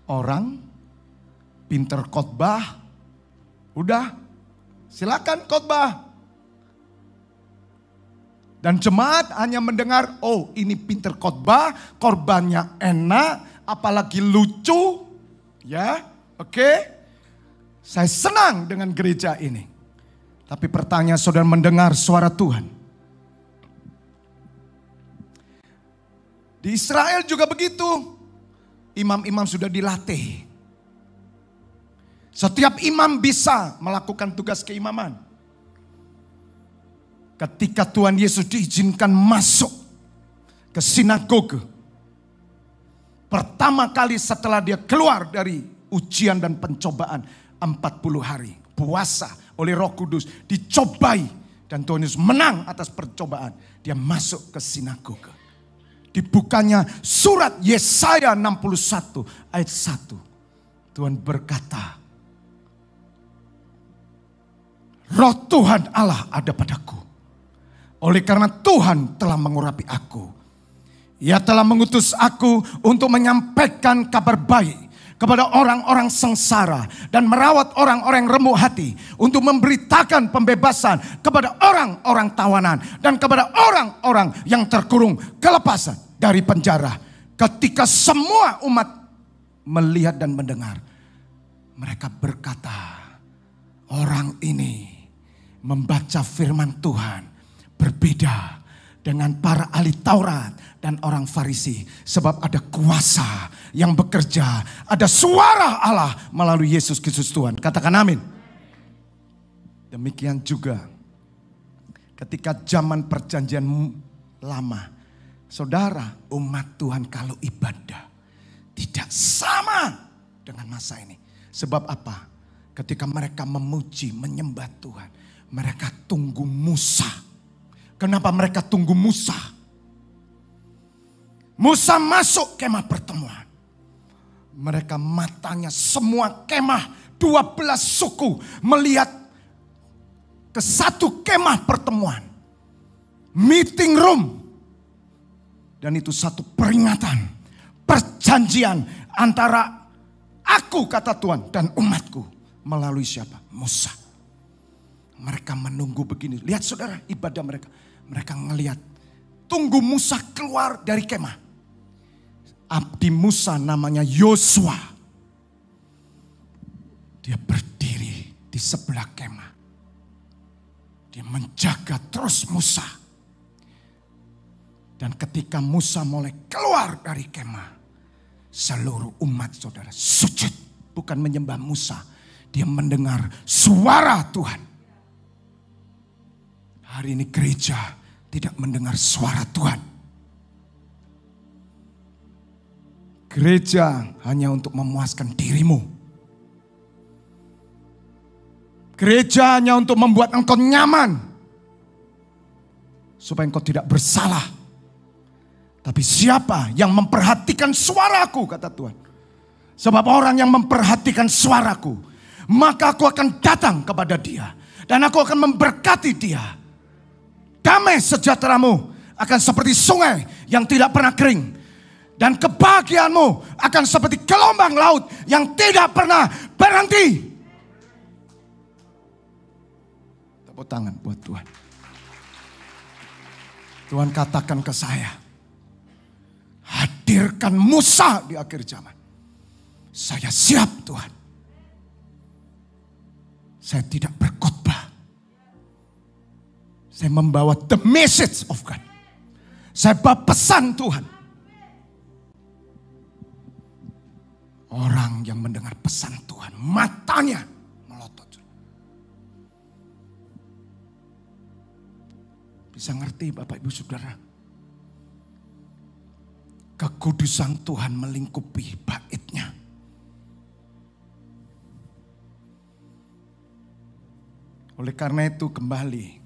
orang pinter khotbah, udah silakan khotbah. Dan jemaat hanya mendengar, oh ini pinter khotbah, korbannya enak, apalagi lucu, ya, oke. Saya senang dengan gereja ini. Tapi pertanyaan saudara mendengar suara Tuhan. Di Israel juga begitu. Imam-imam sudah dilatih. Setiap imam bisa melakukan tugas keimaman. Ketika Tuhan Yesus diizinkan masuk ke sinagoge. Pertama kali setelah dia keluar dari ujian dan pencobaan 40 hari. Puasa oleh Roh Kudus. Dicobai Dan Tuhan Yesus menang atas percobaan. Dia masuk ke sinagoga. Dibukanya surat Yesaya 61 ayat 1. Tuhan berkata, Roh Tuhan Allah ada padaku. Oleh karena Tuhan telah mengurapi aku. Ia telah mengutus aku untuk menyampaikan kabar baik kepada orang-orang sengsara dan merawat orang-orang remuk hati, untuk memberitakan pembebasan kepada orang-orang tawanan dan kepada orang-orang yang terkurung kelepasan dari penjara. Ketika semua umat melihat dan mendengar, mereka berkata, orang ini membaca firman Tuhan berbeda dengan para ahli Taurat dan orang Farisi. Sebab ada kuasa yang bekerja. Ada suara Allah melalui Yesus Kristus Tuhan. Katakan amin. Demikian juga ketika zaman perjanjian lama. Saudara, umat Tuhan kalau ibadah tidak sama dengan masa ini. Sebab apa? Ketika mereka memuji, menyembah Tuhan, mereka tunggu Musa. Kenapa mereka tunggu Musa? Musa masuk kemah pertemuan. Mereka matanya semua kemah 12 suku melihat ke satu kemah pertemuan. Meeting room. Dan itu satu peringatan. Perjanjian antara aku, kata Tuhan, dan umatku. Melalui siapa? Musa. Mereka menunggu begini. Lihat saudara, ibadah mereka. Mereka ngelihat, tunggu Musa keluar dari kemah. Abdi Musa namanya Yosua. Dia berdiri di sebelah kemah. Dia menjaga terus Musa. Dan ketika Musa mulai keluar dari kemah, seluruh umat saudara sujud. Bukan menyembah Musa. Dia mendengar suara Tuhan. Hari ini gereja tidak mendengar suara Tuhan. Gereja hanya untuk memuaskan dirimu. Gereja hanya untuk membuat engkau nyaman. Supaya engkau tidak bersalah. Tapi siapa yang memperhatikan suaraku, kata Tuhan. Sebab orang yang memperhatikan suaraku, maka aku akan datang kepada dia. Dan aku akan memberkati dia. Damai sejahteramu akan seperti sungai yang tidak pernah kering. Dan kebahagiaanmu akan seperti gelombang laut yang tidak pernah berhenti. Tepuk tangan buat Tuhan. Tuhan katakan ke saya, hadirkan Musa di akhir zaman. Saya siap Tuhan. Saya tidak berkhotbah. Saya membawa the message of God. Saya bawa pesan Tuhan. Orang yang mendengar pesan Tuhan, matanya melotot. Bisa ngerti Bapak Ibu Saudara? Kekudusan Tuhan melingkupi baitnya. Oleh karena itu kembali,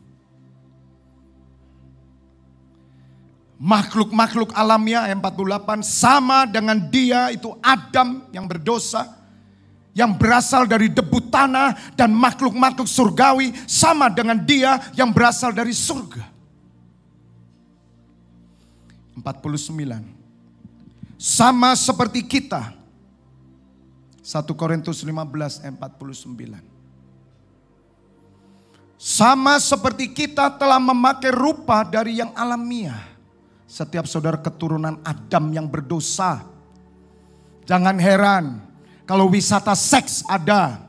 makhluk-makhluk alamiah ayat 48 sama dengan dia itu Adam yang berdosa, yang berasal dari debu tanah, dan makhluk-makhluk surgawi sama dengan dia yang berasal dari surga. 49. Sama seperti kita. 1 Korintus 15 ayat 49. Sama seperti kita telah memakai rupa dari yang alamiah. Setiap saudara keturunan Adam yang berdosa. Jangan heran kalau wisata seks ada.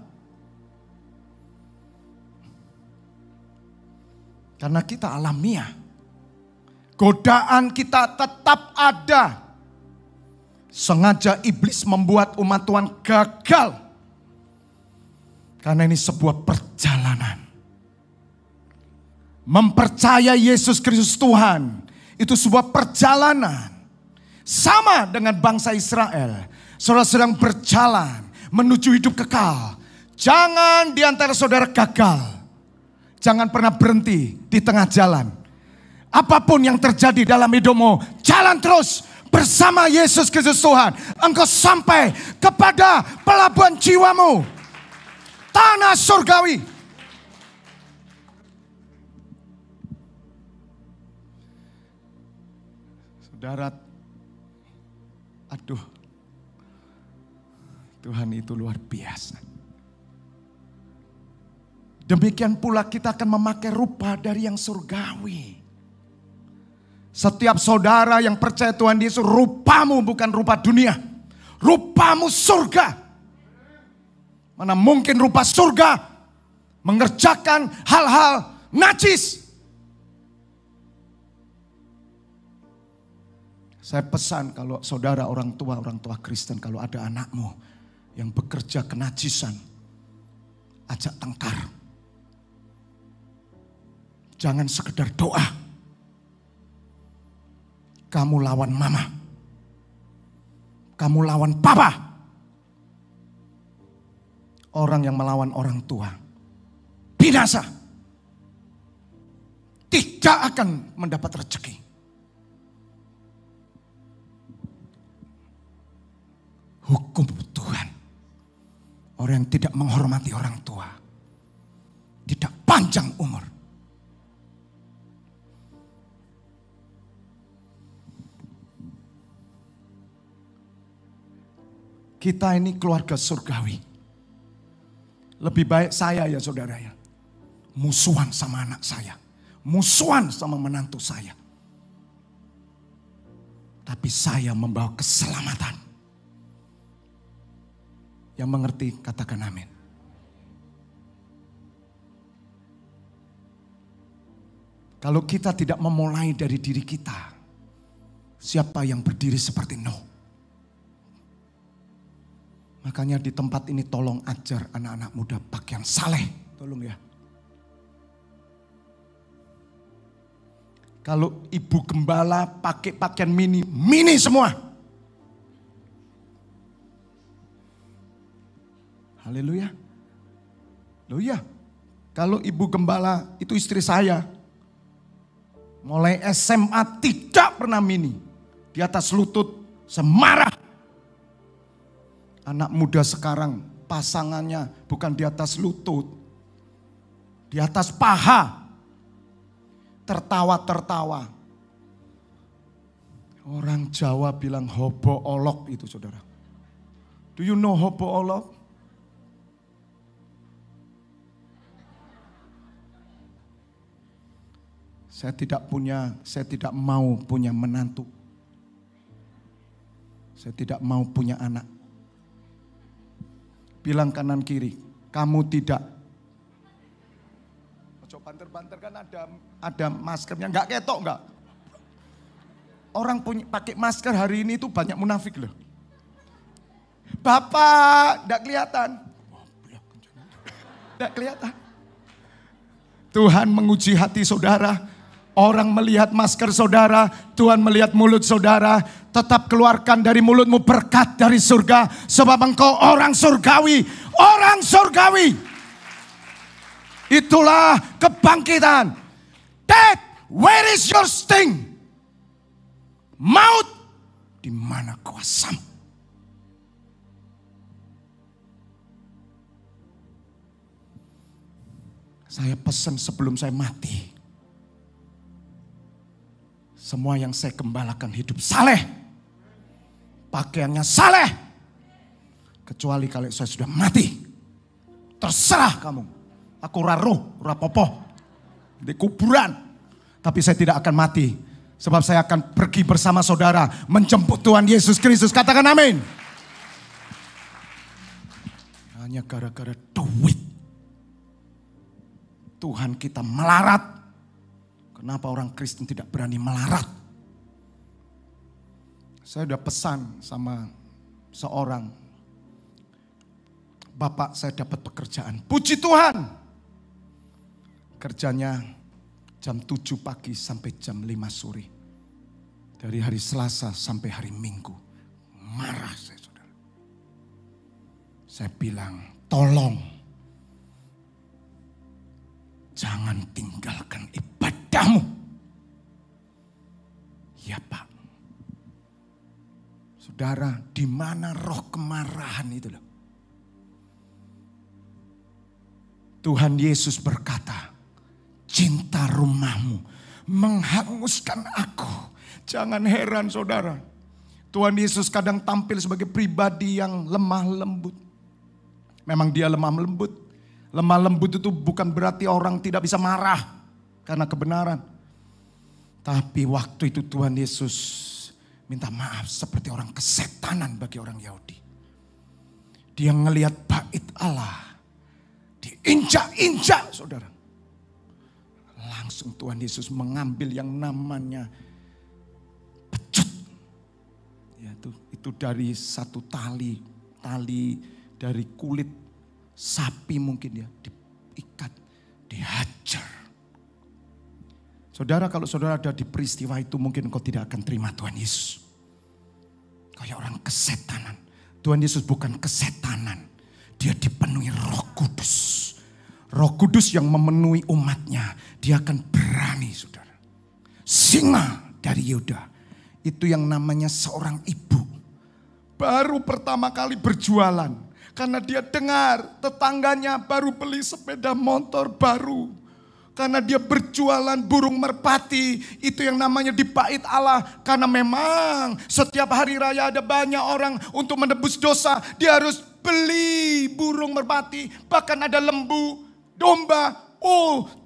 Karena kita alamiah. Godaan kita tetap ada. Sengaja iblis membuat umat Tuhan gagal. Karena ini sebuah perjalanan. Mempercayai Yesus Kristus Tuhan. Itu sebuah perjalanan. Sama dengan bangsa Israel. Saudara sedang berjalan menuju hidup kekal. Jangan di antara saudara gagal. Jangan pernah berhenti di tengah jalan. Apapun yang terjadi dalam hidupmu, jalan terus bersama Yesus Kristus Tuhan. Engkau sampai kepada pelabuhan jiwamu, tanah surgawi. Saudara, aduh, Tuhan itu luar biasa. Demikian pula kita akan memakai rupa dari yang surgawi. Setiap saudara yang percaya Tuhan Yesus, rupamu bukan rupa dunia. Rupamu surga. Mana mungkin rupa surga mengerjakan hal-hal najis. Saya pesan kalau saudara orang tua Kristen, kalau ada anakmu yang bekerja kenajisan, ajak tengkar. Jangan sekedar doa. Kamu lawan mama. Kamu lawan papa. Orang yang melawan orang tua binasa. Tidak akan mendapat rezeki. Hukum Tuhan. Orang yang tidak menghormati orang tua tidak panjang umur. Kita ini keluarga surgawi. Lebih baik saya ya saudara ya, musuhan sama anak saya, musuhan sama menantu saya. Tapi saya membawa keselamatan. Yang mengerti katakan amin. Kalau kita tidak memulai dari diri kita, siapa yang berdiri seperti Nuh? Makanya di tempat ini tolong ajar anak-anak muda pakaian saleh. Tolong ya. Kalau ibu gembala pakai pakaian mini semua. Haleluya. Loh ya, kalau ibu gembala itu istri saya. Mulai SMA tidak pernah mini. Di atas lutut semarah. Anak muda sekarang pasangannya bukan di atas lutut. Di atas paha. Tertawa-tertawa. Orang Jawa bilang hobo olok itu saudara. Do you know hobo olok? Saya tidak mau punya menantu. Saya tidak mau punya anak. Bilang kanan kiri, kamu tidak. Coba banter-banter kan ada maskernya, enggak ketok enggak. Orang pakai masker hari ini itu banyak munafik loh. Bapak, enggak kelihatan. Enggak kelihatan. Tuhan menguji hati saudara. Orang melihat masker saudara, Tuhan melihat mulut saudara. Tetap keluarkan dari mulutmu berkat dari surga. Sebab engkau orang surgawi. Orang surgawi. Itulah kebangkitan. Death, where is your sting? Maut, di mana kuasamu? Saya pesan sebelum saya mati. Semua yang saya gembalakan hidup saleh. Pakaiannya saleh. Kecuali kalau saya sudah mati. Terserah kamu. Aku raruh, rapopo. Di kuburan. Tapi saya tidak akan mati. Sebab saya akan pergi bersama saudara. Menjemput Tuhan Yesus Kristus. Katakan amin. Hanya gara-gara duit. Tuhan kita melarat. Kenapa orang Kristen tidak berani melarat? Saya udah pesan sama seorang. Bapak, saya dapat pekerjaan. Puji Tuhan. Kerjanya jam 7 pagi sampai jam 5 sore. Dari hari Selasa sampai hari Minggu. Marah saya saudara. Saya bilang, tolong. jangan tinggalkan ibadahmu. Ya Pak. Saudara, di mana roh kemarahan itu loh. Tuhan Yesus berkata, cinta rumahmu menghanguskan aku. Jangan heran saudara. Tuhan Yesus kadang tampil sebagai pribadi yang lemah lembut. Memang dia lemah lembut. Lemah lembut itu bukan berarti orang tidak bisa marah karena kebenaran. Tapi waktu itu Tuhan Yesus minta maaf seperti orang kesetanan bagi orang Yahudi. Dia ngelihat bait Allah diinjak-injak saudara. Langsung Tuhan Yesus mengambil yang namanya pecut. Ya, itu dari satu tali dari kulit sapi mungkin ya, diikat, dihajar. Saudara, kalau saudara ada di peristiwa itu mungkin engkau tidak akan terima Tuhan Yesus. Kayak orang kesetanan. Tuhan Yesus bukan kesetanan. Dia dipenuhi Roh Kudus. Roh Kudus yang memenuhi umatnya. Dia akan berani saudara. Singa dari Yehuda. Itu yang namanya seorang ibu. Baru pertama kali berjualan. Karena dia dengar tetangganya baru beli sepeda motor baru. Karena dia berjualan burung merpati. Itu yang namanya di bait Allah. Karena memang setiap hari raya ada banyak orang untuk menebus dosa. Dia harus beli burung merpati. Bahkan ada lembu, domba,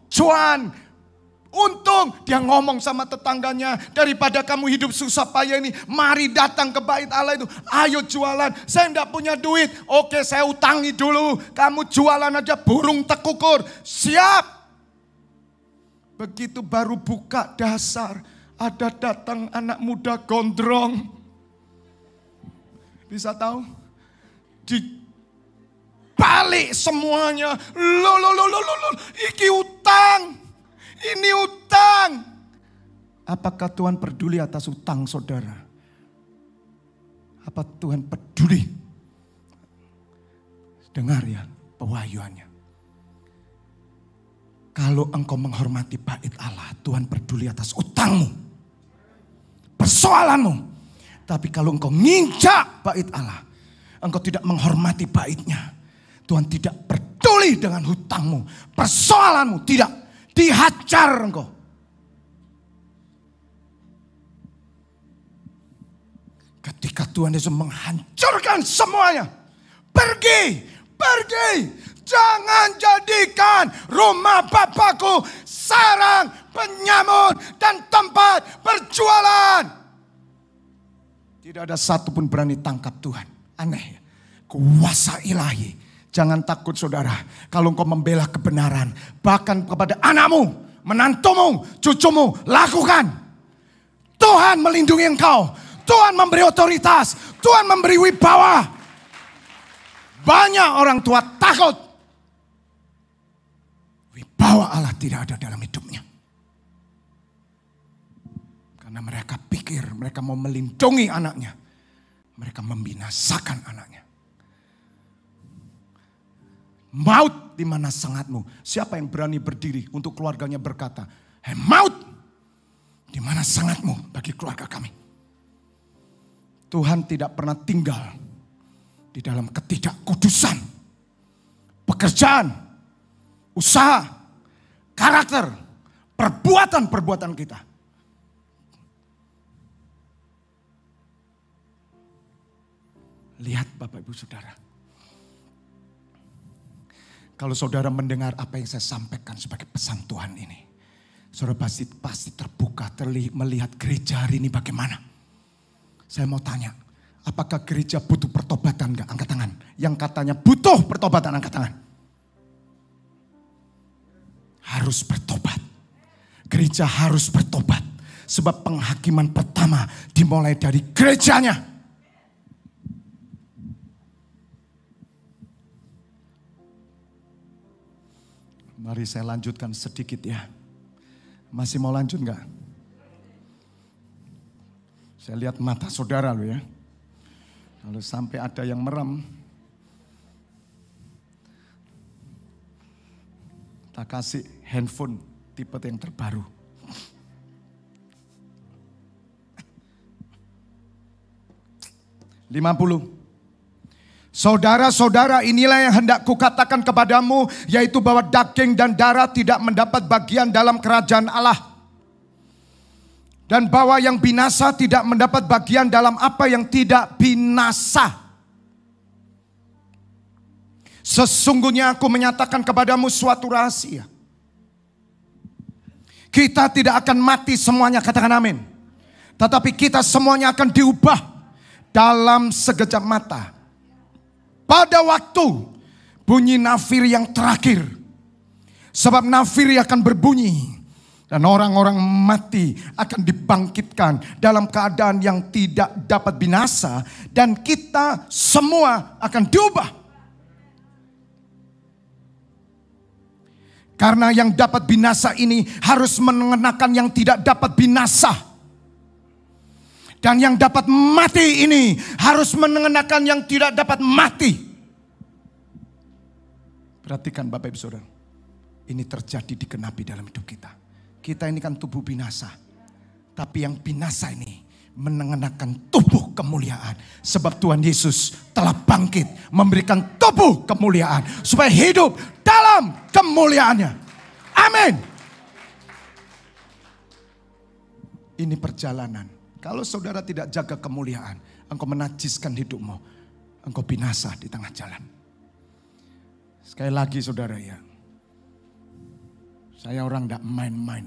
cuan. Untung dia ngomong sama tetangganya. Daripada kamu hidup susah payah ini. Mari datang ke bait Allah itu. Ayo jualan. Saya enggak punya duit. Oke, saya utangi dulu. Kamu jualan aja burung tekukur. Siap. Begitu baru buka dasar, ada datang anak muda gondrong. Bisa tahu? Dibalik semuanya. Loh, iki utang. Ini utang. Apakah Tuhan peduli atas utang saudara? Apa Tuhan peduli? Dengar ya pewahyuannya. Kalau engkau menghormati bait Allah, Tuhan peduli atas utangmu, persoalanmu. Tapi kalau engkau nginjak bait Allah, engkau tidak menghormati baitnya, Tuhan tidak peduli dengan hutangmu, persoalanmu, tidak, dihajar engkau. Ketika Tuhan Yesus menghancurkan semuanya, pergi. Jangan jadikan rumah Bapakku sarang penyamun dan tempat berjualan. Tidak ada satupun berani tangkap Tuhan. Aneh ya. Kuasa ilahi. Jangan takut saudara. Kalau engkau membela kebenaran. Bahkan kepada anakmu, menantumu, cucumu. Lakukan. Tuhan melindungi engkau. Tuhan memberi otoritas. Tuhan memberi wibawa. Banyak orang tua takut. Wibawa Allah tidak ada dalam hidupnya. Karena mereka pikir mereka mau melindungi anaknya. Mereka membinasakan anaknya. Maut di mana sangatmu? Siapa yang berani berdiri untuk keluarganya berkata, "Hei maut, di mana sangatmu bagi keluarga kami?" Tuhan tidak pernah tinggal di dalam ketidakkudusan, pekerjaan, usaha, karakter, perbuatan-perbuatan kita. Lihat Bapak Ibu Saudara. Kalau saudara mendengar apa yang saya sampaikan sebagai pesan Tuhan ini. Saudara pasti terbuka, melihat gereja hari ini bagaimana. Saya mau tanya. Apakah gereja butuh pertobatan enggak? Angkat tangan. Yang katanya butuh pertobatan, angkat tangan. Harus bertobat. Gereja harus bertobat. Sebab penghakiman pertama dimulai dari gerejanya. Mari saya lanjutkan sedikit ya. Masih mau lanjut enggak? Saya lihat mata saudara lo ya. Kalau sampai ada yang merem, Tak kasih handphone tipe yang terbaru. Saudara-saudara, inilah yang hendak kukatakan kepadamu, yaitu bahwa daging dan darah tidak mendapat bagian dalam kerajaan Allah. Dan bahwa yang binasa tidak mendapat bagian dalam apa yang tidak binasa. Sesungguhnya aku menyatakan kepadamu suatu rahasia. Kita tidak akan mati semuanya, katakan amin. Tetapi kita semuanya akan diubah dalam sekejap mata. Pada waktu bunyi nafir yang terakhir. Sebab nafir akan berbunyi. Dan orang-orang mati akan dibangkitkan dalam keadaan yang tidak dapat binasa. Dan kita semua akan diubah. Karena yang dapat binasa ini harus mengenakan yang tidak dapat binasa. Dan yang dapat mati ini harus mengenakan yang tidak dapat mati. Perhatikan Bapak Ibu Saudara. Ini terjadi digenapi dalam hidup kita. Kita ini kan tubuh binasa. Tapi yang binasa ini mengenakan tubuh kemuliaan. Sebab Tuhan Yesus telah bangkit memberikan tubuh kemuliaan. Supaya hidup dalam kemuliaannya. Amin. Ini perjalanan. Kalau saudara tidak jaga kemuliaan, engkau menajiskan hidupmu. Engkau binasa di tengah jalan. Sekali lagi saudara ya. Saya orang tidak main-main.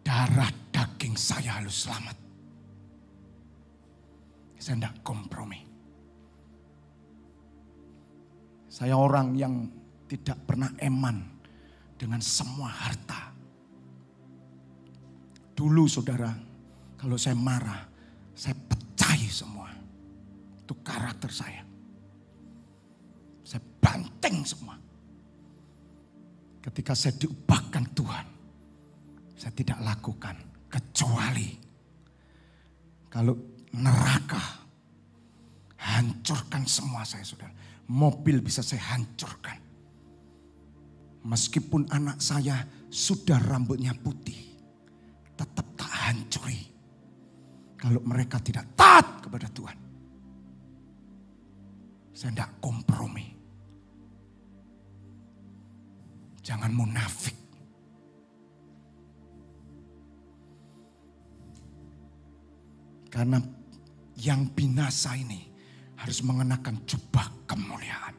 Darah daging saya harus selamat. Saya tidak kompromi. Saya orang yang tidak pernah eman dengan semua harta. Dulu saudara, kalau saya marah, saya pecahi semua. Itu karakter saya. Saya banting semua. Ketika saya diubahkan Tuhan, saya tidak lakukan. Kecuali kalau neraka, hancurkan semua saya saudara. Mobil bisa saya hancurkan. Meskipun anak saya sudah rambutnya putih. Tetap tak hancuri. Kalau mereka tidak taat kepada Tuhan. Saya tidak kompromi. Jangan munafik. Karena yang binasa ini harus mengenakan jubah kemuliaan.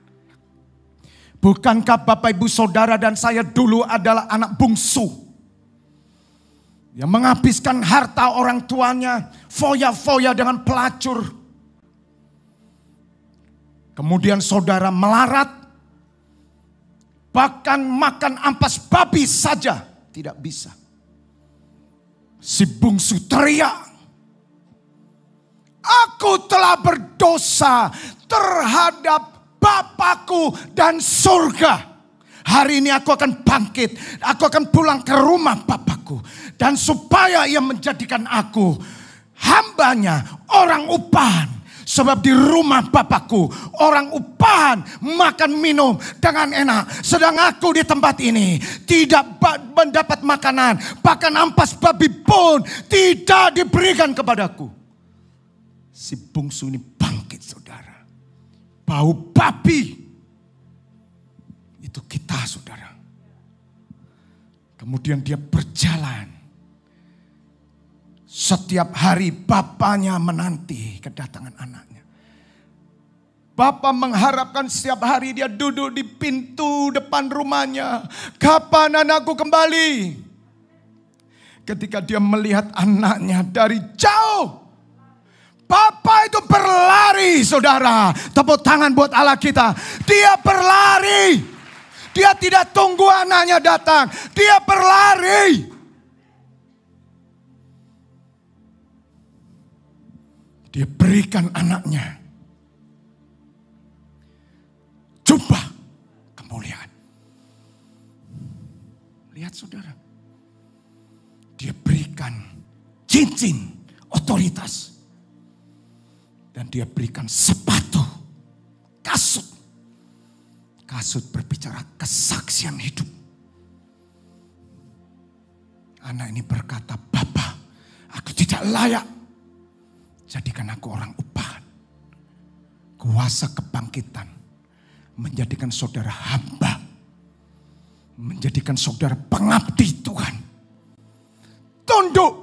Bukankah Bapak Ibu Saudara dan saya dulu adalah anak bungsu. Yang menghabiskan harta orang tuanya, foya-foya dengan pelacur. Kemudian saudara melarat, bahkan makan ampas babi saja tidak bisa. Si bungsu teriak, aku telah berdosa terhadap Bapakku dan surga. Hari ini aku akan bangkit. Aku akan pulang ke rumah Bapakku. Dan supaya ia menjadikan aku hambanya, orang upahan. Sebab di rumah Bapakku orang upahan makan minum dengan enak. Sedang aku di tempat ini tidak mendapat makanan. Bahkan ampas babi pun tidak diberikan kepadaku. Si bungsu ini bangkit saudara. Bau babi. Itu kita saudara. Kemudian dia berjalan. Setiap hari bapaknya menanti kedatangan anaknya. Bapak mengharapkan setiap hari dia duduk di pintu depan rumahnya. Kapan anakku kembali? Ketika dia melihat anaknya dari jauh. Bapak itu berlari saudara. Tepuk tangan buat Allah kita. Dia berlari. Dia tidak tunggu anaknya datang. Dia berlari. Dia berikan anaknya jubah kemuliaan. Lihat saudara. Dia berikan cincin otoritas. Dan dia berikan sepatu, kasut. Kasut berbicara kesaksian hidup. Anak ini berkata, Bapa, aku tidak layak. Jadikan aku orang upahan. Kuasa kebangkitan menjadikan saudara hamba. Menjadikan saudara pengabdi Tuhan. Tunduk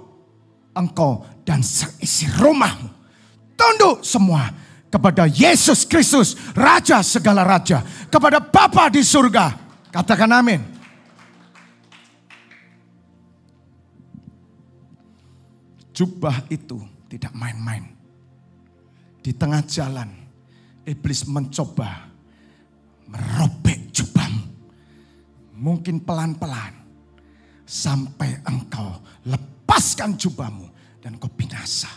engkau dan seisi rumahmu. Tunduk semua kepada Yesus Kristus, Raja segala raja. Kepada Bapa di surga. Katakan amin. Jubah itu tidak main-main. Di tengah jalan, iblis mencoba merobek jubahmu. Mungkin pelan-pelan. Sampai engkau lepaskan jubahmu dan kau binasa.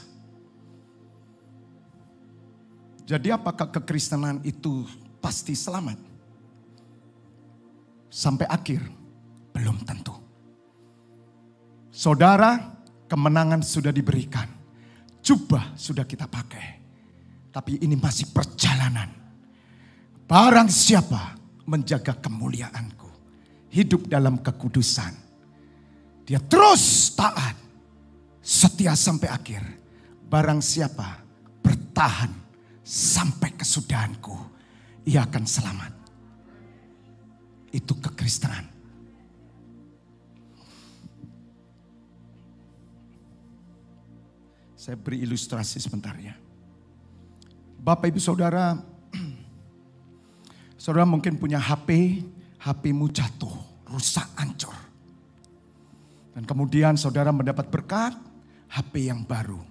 Jadi apakah kekristenan itu pasti selamat? Sampai akhir? Belum tentu. Saudara, kemenangan sudah diberikan. Jubah sudah kita pakai. Tapi ini masih perjalanan. Barang siapa menjaga kemuliaanku. Hidup dalam kekudusan. Dia terus taat. Setia sampai akhir. Barang siapa bertahan sampai kesudahanku. Ia akan selamat. Itu kekristenan. Saya beri ilustrasi sebentar ya. Bapak ibu saudara. Saudara mungkin punya HP. HP-mu jatuh, rusak, hancur. Dan kemudian saudara mendapat berkat. HP yang baru.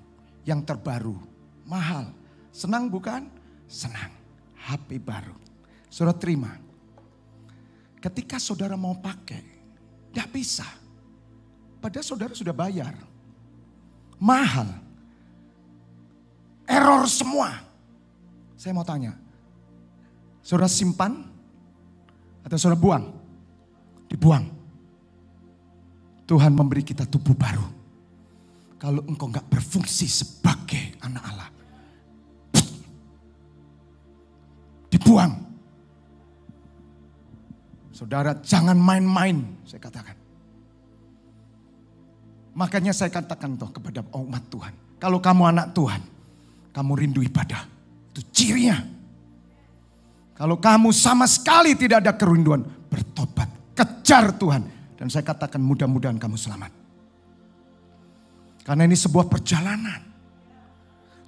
Yang terbaru. Mahal. Senang bukan? Senang. HP baru. Saudara terima. Ketika saudara mau pakai, tidak bisa. Padahal saudara sudah bayar. Mahal. Error semua. Saya mau tanya. Saudara simpan? Atau saudara buang? Dibuang. Tuhan memberi kita tubuh baru. Kalau engkau gak berfungsi sebagai anak Allah. Dibuang. Saudara jangan main-main, saya katakan. Makanya saya katakan toh kepada umat Tuhan. Kalau kamu anak Tuhan, kamu rindu ibadah. Itu cirinya. Kalau kamu sama sekali tidak ada kerinduan, bertobat, kejar Tuhan. Dan saya katakan mudah-mudahan kamu selamat. Karena ini sebuah perjalanan.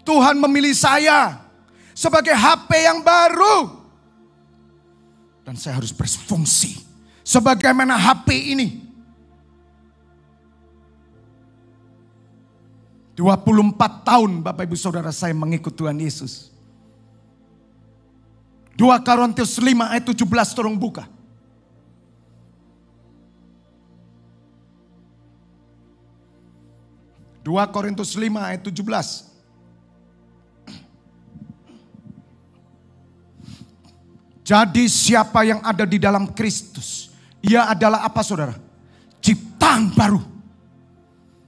Tuhan memilih saya sebagai HP yang baru. Dan saya harus berfungsi sebagaimana HP ini. 24 tahun Bapak Ibu Saudara saya mengikut Tuhan Yesus. 2 Korintus 5 ayat 17 tolong buka. Dua Korintus 5 ayat 17. Jadi siapa yang ada di dalam Kristus, ia adalah apa saudara? Ciptaan baru.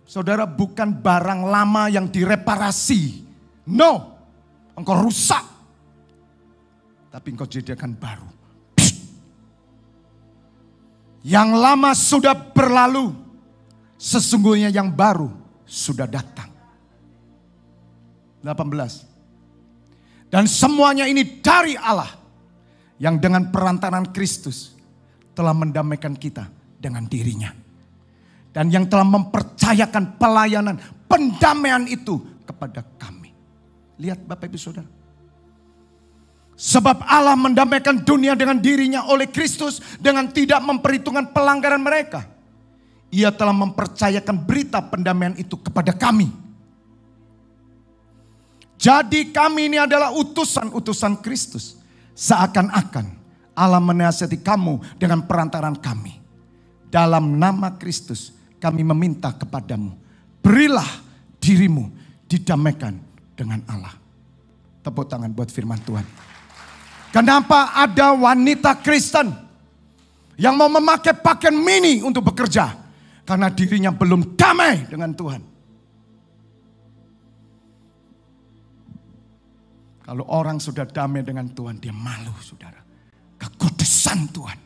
Saudara bukan barang lama yang direparasi. No, engkau rusak. Tapi engkau jadikan baru. Yang lama sudah berlalu. Sesungguhnya yang baru sudah datang. 18. Dan semuanya ini dari Allah. Yang dengan perantaraan Kristus telah mendamaikan kita dengan dirinya. Dan yang telah mempercayakan pelayanan pendamaian itu kepada kami. Lihat Bapak Ibu Saudara. Sebab Allah mendamaikan dunia dengan dirinya oleh Kristus dengan tidak memperhitungkan pelanggaran mereka. Ia telah mempercayakan berita pendamaian itu kepada kami. Jadi kami ini adalah utusan-utusan Kristus. Seakan-akan Allah menasihati kamu dengan perantaran kami. Dalam nama Kristus kami meminta kepadamu. Berilah dirimu didamaikan dengan Allah. Tepuk tangan buat firman Tuhan. Kenapa ada wanita Kristen yang mau memakai pakaian mini untuk bekerja? Karena dirinya belum damai dengan Tuhan. Kalau orang sudah damai dengan Tuhan, dia malu saudara. Kekudus. utusan Tuhan.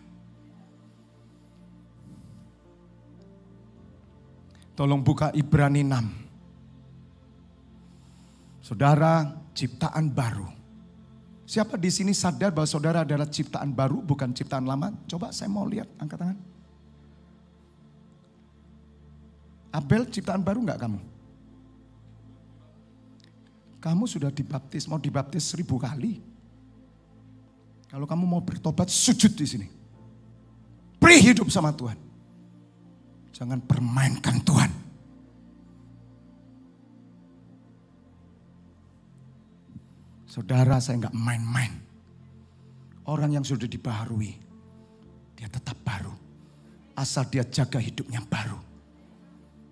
Tolong buka Ibrani 6. Saudara, ciptaan baru. Siapa di sini sadar bahwa saudara adalah ciptaan baru, bukan ciptaan lama? Coba saya mau lihat, angkat tangan. Abel ciptaan baru enggak kamu? Kamu sudah dibaptis, mau dibaptis 1000 kali. Kalau kamu mau bertobat, sujud di sini. Beri hidup sama Tuhan. Jangan permainkan Tuhan. Saudara, saya enggak main-main. Orang yang sudah dibaharui, dia tetap baru. Asal dia jaga hidupnya baru.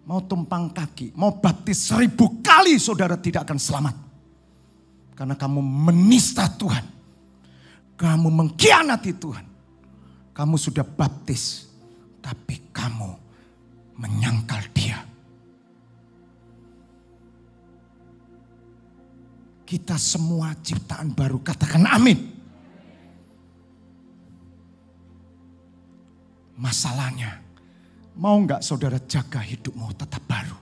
Mau tumpang kaki, mau baptis 1000 kali, saudara tidak akan selamat. Karena kamu menista Tuhan. Kamu mengkhianati Tuhan. Kamu sudah baptis, tapi kamu menyangkal Dia. Kita semua ciptaan baru, katakan amin. Masalahnya, mau enggak saudara jaga hidupmu tetap baru?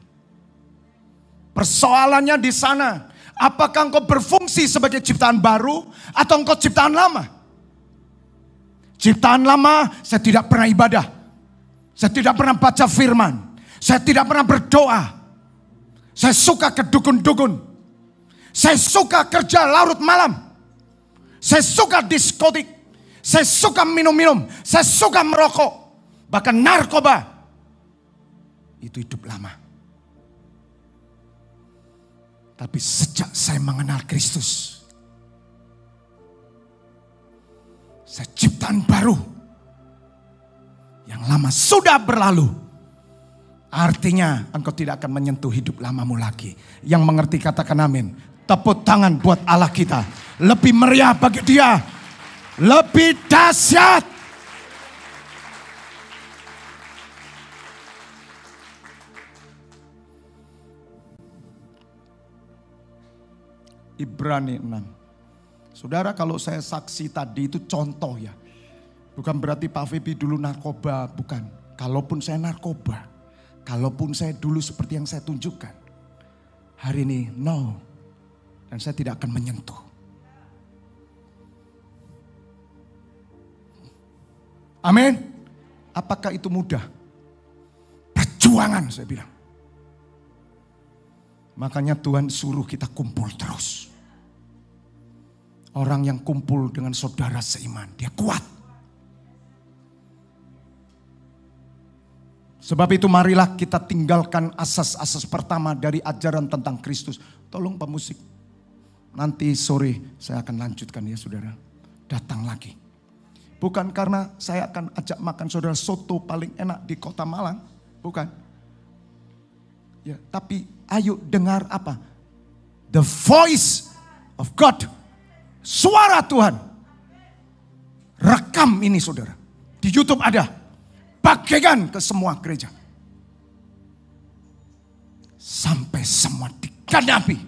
Persoalannya di sana. Apakah engkau berfungsi sebagai ciptaan baru atau engkau ciptaan lama? Ciptaan lama, saya tidak pernah ibadah. Saya tidak pernah baca firman. Saya tidak pernah berdoa. Saya suka ke dukun-dukun. Saya suka kerja larut malam. Saya suka diskotik. Saya suka minum-minum. Saya suka merokok. Bahkan narkoba. Itu hidup lama. Tapi sejak saya mengenal Kristus, saya ciptaan baru. Yang lama sudah berlalu. Artinya engkau tidak akan menyentuh hidup lamamu lagi. Yang mengerti katakan amin. Tepuk tangan buat Allah kita. Lebih meriah bagi Dia. Lebih dahsyat. Ibrani 6. Saudara, kalau saya saksi tadi itu contoh ya. Bukan berarti Pak Febi dulu narkoba, bukan. Kalaupun saya narkoba, kalaupun saya dulu seperti yang saya tunjukkan, hari ini no. Dan saya tidak akan menyentuh. Amin. Apakah itu mudah? Perjuangan saya bilang. Makanya Tuhan suruh kita kumpul terus. Orang yang kumpul dengan saudara seiman, dia kuat. Sebab itu marilah kita tinggalkan asas-asas pertama dari ajaran tentang Kristus. Tolong pemusik, nanti sore saya akan lanjutkan ya saudara. Datang lagi. Bukan karena saya akan ajak makan saudara soto paling enak di kota Malang. Bukan. Ya, tapi ayo dengar apa? The voice of God. Suara Tuhan. Rekam ini saudara. Di YouTube ada. Bagikan ke semua gereja. Sampai semua digenapi.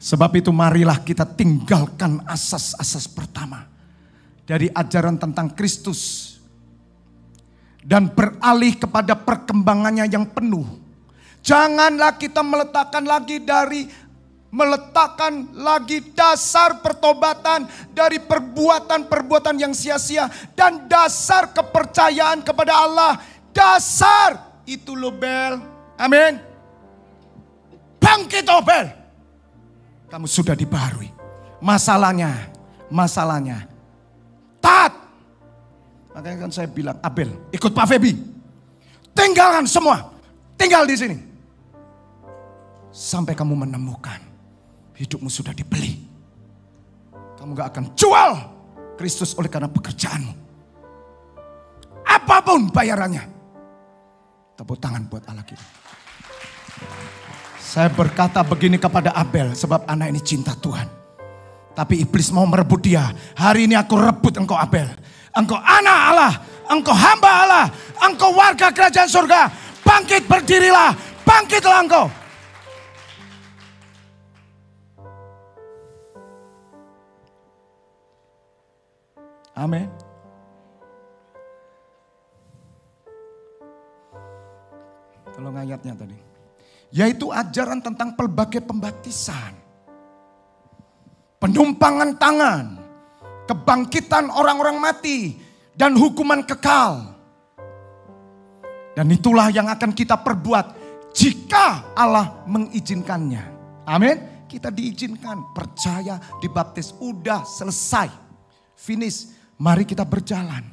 Sebab itu marilah kita tinggalkan asas-asas pertama. Dari ajaran tentang Kristus. Dan beralih kepada perkembangannya yang penuh. Janganlah kita meletakkan lagi dasar pertobatan dari perbuatan-perbuatan yang sia-sia. Dan dasar kepercayaan kepada Allah. Dasar itu loh Bel. Amin. Bangkit oh Bel. Kamu sudah dibaharui. Masalahnya. Taat. Makanya kan saya bilang, Abel, ikut Pak Febi. Tinggalkan semua. Tinggal di sini. Sampai kamu menemukan hidupmu sudah dibeli. Kamu gak akan jual Kristus oleh karena pekerjaanmu. Apapun bayarannya. Tepuk tangan buat Allah kita. Saya berkata begini kepada Abel, sebab anak ini cinta Tuhan. Tapi iblis mau merebut dia. Hari ini aku rebut engkau Abel. Engkau anak Allah, engkau hamba Allah, engkau warga kerajaan surga. Bangkit berdirilah, bangkitlah engkau. Amin. Tolong ayatnya tadi. Yaitu ajaran tentang pelbagai pembaptisan, penumpangan tangan, kebangkitan orang-orang mati, dan hukuman kekal. Dan itulah yang akan kita perbuat jika Allah mengizinkannya. Amin. Kita diizinkan, percaya, dibaptis, udah selesai, finish. Mari kita berjalan.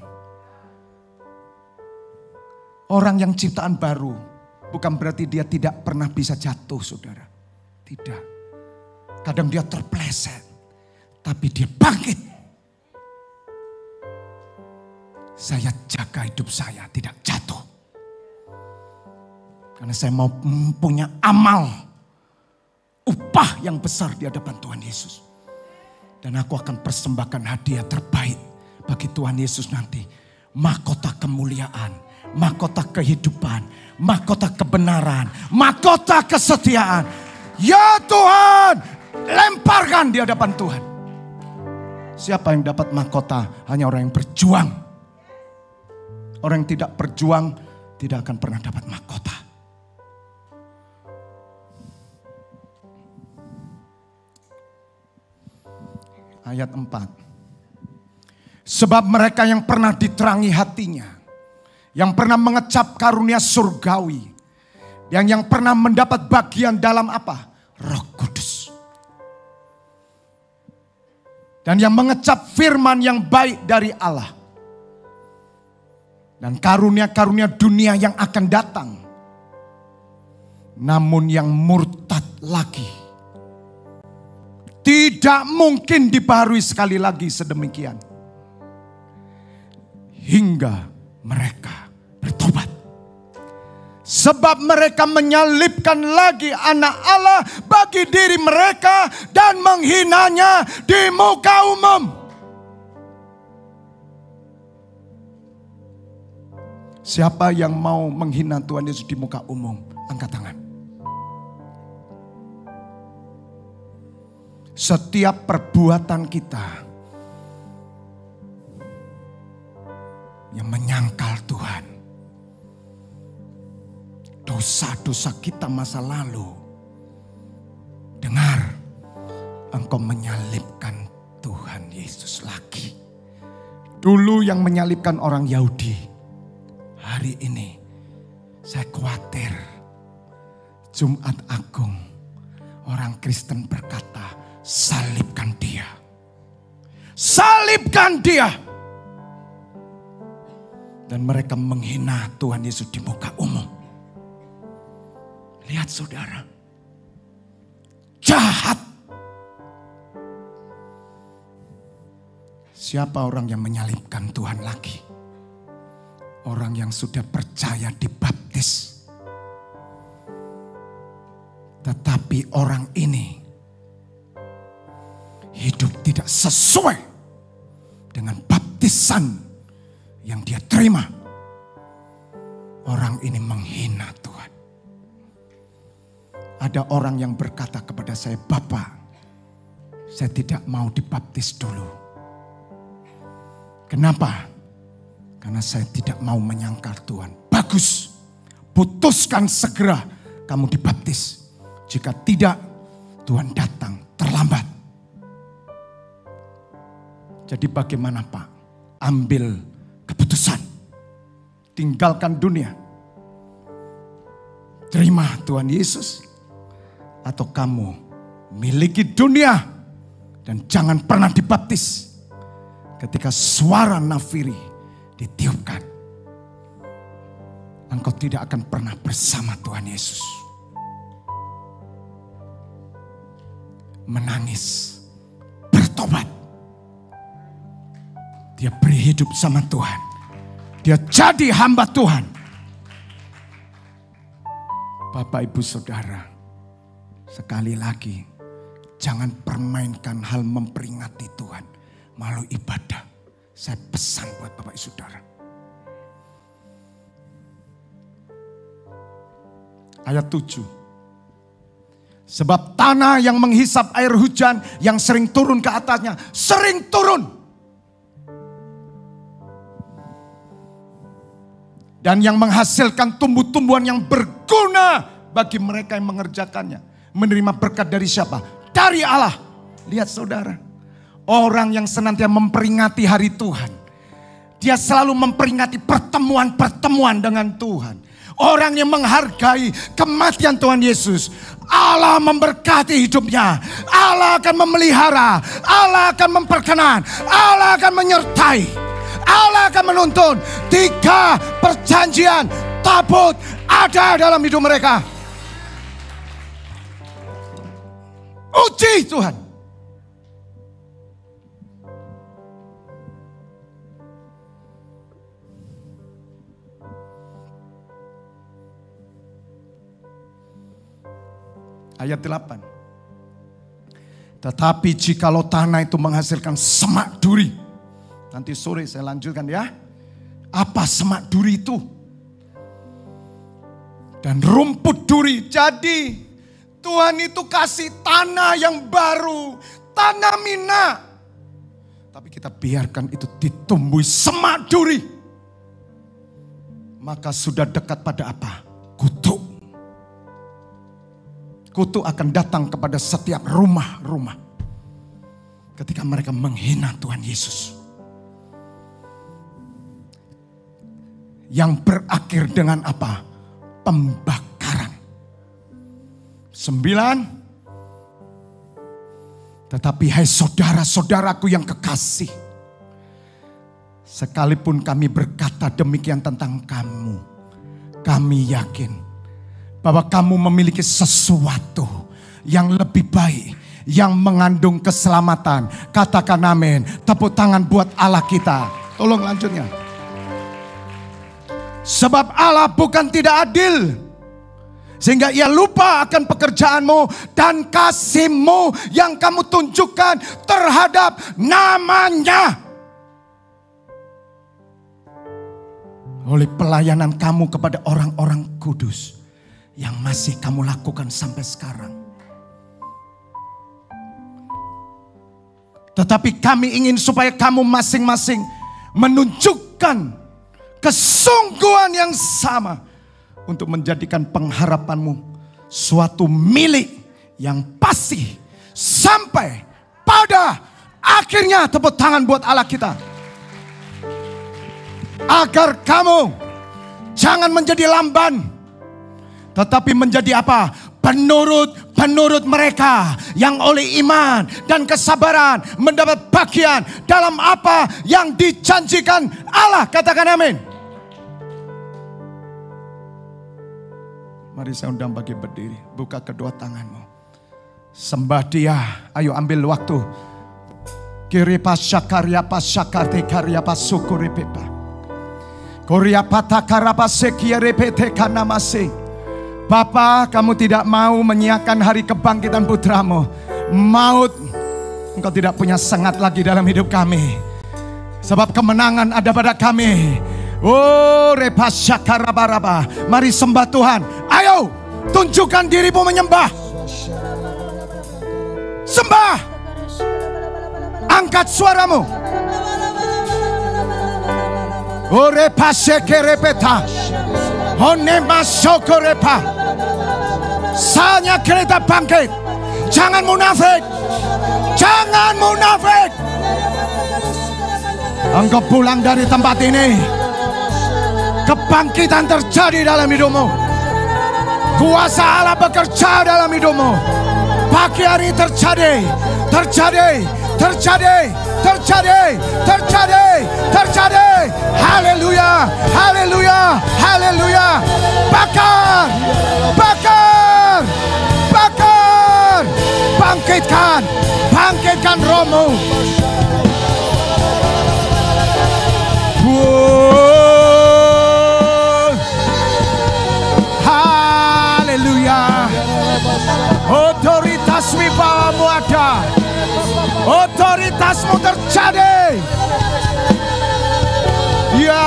Orang yang ciptaan baru bukan berarti dia tidak pernah bisa jatuh, saudara. Tidak. Kadang dia terpeleset, tapi dia bangkit. Saya jaga hidup saya tidak jatuh. Karena saya mau punya amal, upah yang besar di hadapan Tuhan Yesus. Dan aku akan persembahkan hadiah terbaik bagi Tuhan Yesus nanti. Mahkota kemuliaan, mahkota kehidupan, mahkota kebenaran, mahkota kesetiaan. Ya Tuhan, lemparkan di hadapan Tuhan. Siapa yang dapat mahkota? Hanya orang yang berjuang. Orang yang tidak berjuang tidak akan pernah dapat mahkota. Ayat 4. Sebab mereka yang pernah diterangi hatinya, yang pernah mengecap karunia surgawi, yang pernah mendapat bagian dalam apa? Roh Kudus. Dan yang mengecap firman yang baik dari Allah. Dan karunia-karunia dunia yang akan datang. Namun yang murtad lagi, tidak mungkin dibaharui sekali lagi sedemikian. Hingga mereka bertobat. Sebab mereka menyalibkan lagi anak Allah bagi diri mereka dan menghinanya di muka umum. Siapa yang mau menghina Tuhan Yesus di muka umum? Angkat tangan. Setiap perbuatan kita yang menyangkal Tuhan, dosa-dosa kita masa lalu, dengar, engkau menyalibkan Tuhan Yesus lagi. Dulu yang menyalibkan orang Yahudi, hari ini saya khawatir Jumat Agung orang Kristen berkata, salibkan dia. Salibkan dia. Dan mereka menghina Tuhan Yesus di muka umum. Lihat saudara. Jahat. Siapa orang yang menyalibkan Tuhan lagi? Orang yang sudah percaya dibaptis. Tetapi orang ini hidup tidak sesuai dengan baptisan yang dia terima. Orang ini menghina Tuhan. Ada orang yang berkata kepada saya, Bapak, saya tidak mau dibaptis dulu. Kenapa? Karena saya tidak mau menyangkal Tuhan. Bagus, putuskan segera kamu dibaptis. Jika tidak, Tuhan datang terlambat. Jadi bagaimana Pak? Ambil keputusan. Tinggalkan dunia. Terima Tuhan Yesus. Atau kamu miliki dunia. Dan jangan pernah dibaptis. Ketika suara nafiri ditiupkan. Engkau tidak akan pernah bersama Tuhan Yesus. Menangis. Bertobat. Dia beri hidup sama Tuhan. Dia jadi hamba Tuhan. Bapak, Ibu, Saudara. Sekali lagi. Jangan permainkan hal memperingati Tuhan. Melalui ibadah. Saya pesan buat Bapak, Ibu, Saudara. Ayat 7. Sebab tanah yang menghisap air hujan. Yang sering turun ke atasnya. Sering turun. dan yang menghasilkan tumbuh-tumbuhan yang berguna bagi mereka yang mengerjakannya. Menerima berkat dari siapa? Dari Allah. Lihat saudara, orang yang senantiasa memperingati hari Tuhan, dia selalu memperingati pertemuan-pertemuan dengan Tuhan. Orang yang menghargai kematian Tuhan Yesus, Allah memberkati hidupnya. Allah akan memelihara, Allah akan memperkenan, Allah akan menyertai, Allah akan menuntun. 3 perjanjian tabut ada dalam hidup mereka. Uji Tuhan. Ayat 8. Tetapi jikalau tanah itu menghasilkan semak duri. Nanti sore saya lanjutkan ya. Apa semak duri itu? Dan rumput duri. Jadi Tuhan itu kasih tanah yang baru. Tanah mina. Tapi kita biarkan itu ditumbuhi semak duri. Maka sudah dekat pada apa? Kutuk. Kutuk akan datang kepada setiap rumah-rumah ketika mereka menghina Tuhan Yesus. Yang berakhir dengan apa? Pembakaran. 9. Tetapi hai saudara-saudaraku yang kekasih, sekalipun kami berkata demikian tentang kamu, kami yakin bahwa kamu memiliki sesuatu yang lebih baik, yang mengandung keselamatan. Katakan amin. Tepuk tangan buat Allah kita. Tolong lanjutnya. Sebab Allah bukan tidak adil, sehingga ia lupa akan pekerjaanmu dan kasihmu yang kamu tunjukkan terhadap namanya. Oleh pelayanan kamu kepada orang-orang kudus yang masih kamu lakukan sampai sekarang. Tetapi kami ingin supaya kamu masing-masing menunjukkan kesungguhan yang sama untuk menjadikan pengharapanmu suatu milik yang pasti sampai pada akhirnya. Tepuk tangan buat Allah kita. Agar kamu jangan menjadi lamban, tetapi menjadi apa? Penurut mereka yang oleh iman dan kesabaran mendapat bagian dalam apa yang dijanjikan Allah. Katakan amin. Mari saya undang bagi berdiri. Buka kedua tanganmu. Sembah Dia. Ayo ambil waktu. Kiri pasyakarya pasyakarte karya pasukuri pepa. Korea patakarapa sekiere pete kanamase. Bapa, kamu tidak mau menyiapkan hari kebangkitan putramu. Maut, engkau tidak punya sengat lagi dalam hidup kami. Sebab kemenangan ada pada kami. Oh, repasyakarabaraba. Mari sembah Tuhan. Ayo, tunjukkan dirimu menyembah. Sembah. Angkat suaramu. Oh, repasyekerepeta. Honema sokorepa. Saatnya kereta bangkit. Jangan munafik. Jangan munafik. Engkau pulang dari tempat ini, kebangkitan terjadi dalam hidupmu. Kuasa Allah bekerja dalam hidupmu. Pagi hari terjadi. Haleluya, haleluya, haleluya. Bakar. Bangkitkan rohmu. Haleluya. Otoritas wibawamu ada. Otoritasmu terjadi. Ya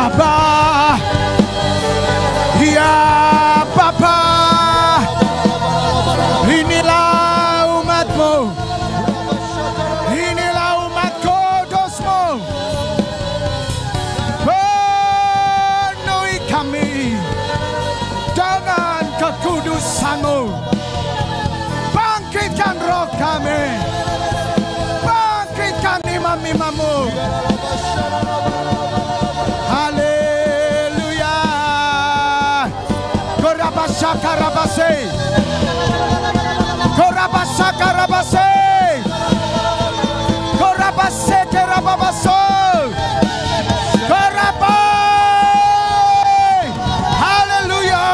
Aba, ya Bapa, inilah umatmu, inilah umat kudusmu. Penuh kekudusan-Mu. Bangkitkan roh kami. Bangkitkan imam-imam-Mu. Haleluya. Korabashakarabase. Korabashakarabase. Korabase kerababaso. Korabai. Haleluya.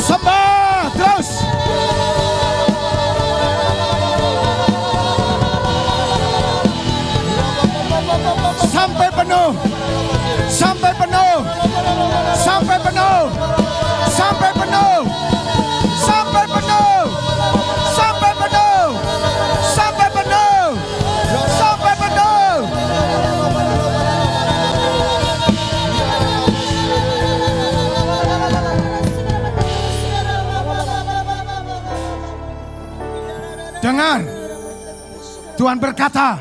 Sembah terus. Sampai penuh. Sampai penuh. Sampai penuh. Sampai penuh. Sampai penuh. Sampai penuh. Sampai penuh. Sampai penuh. Dengar. Tuhan berkata,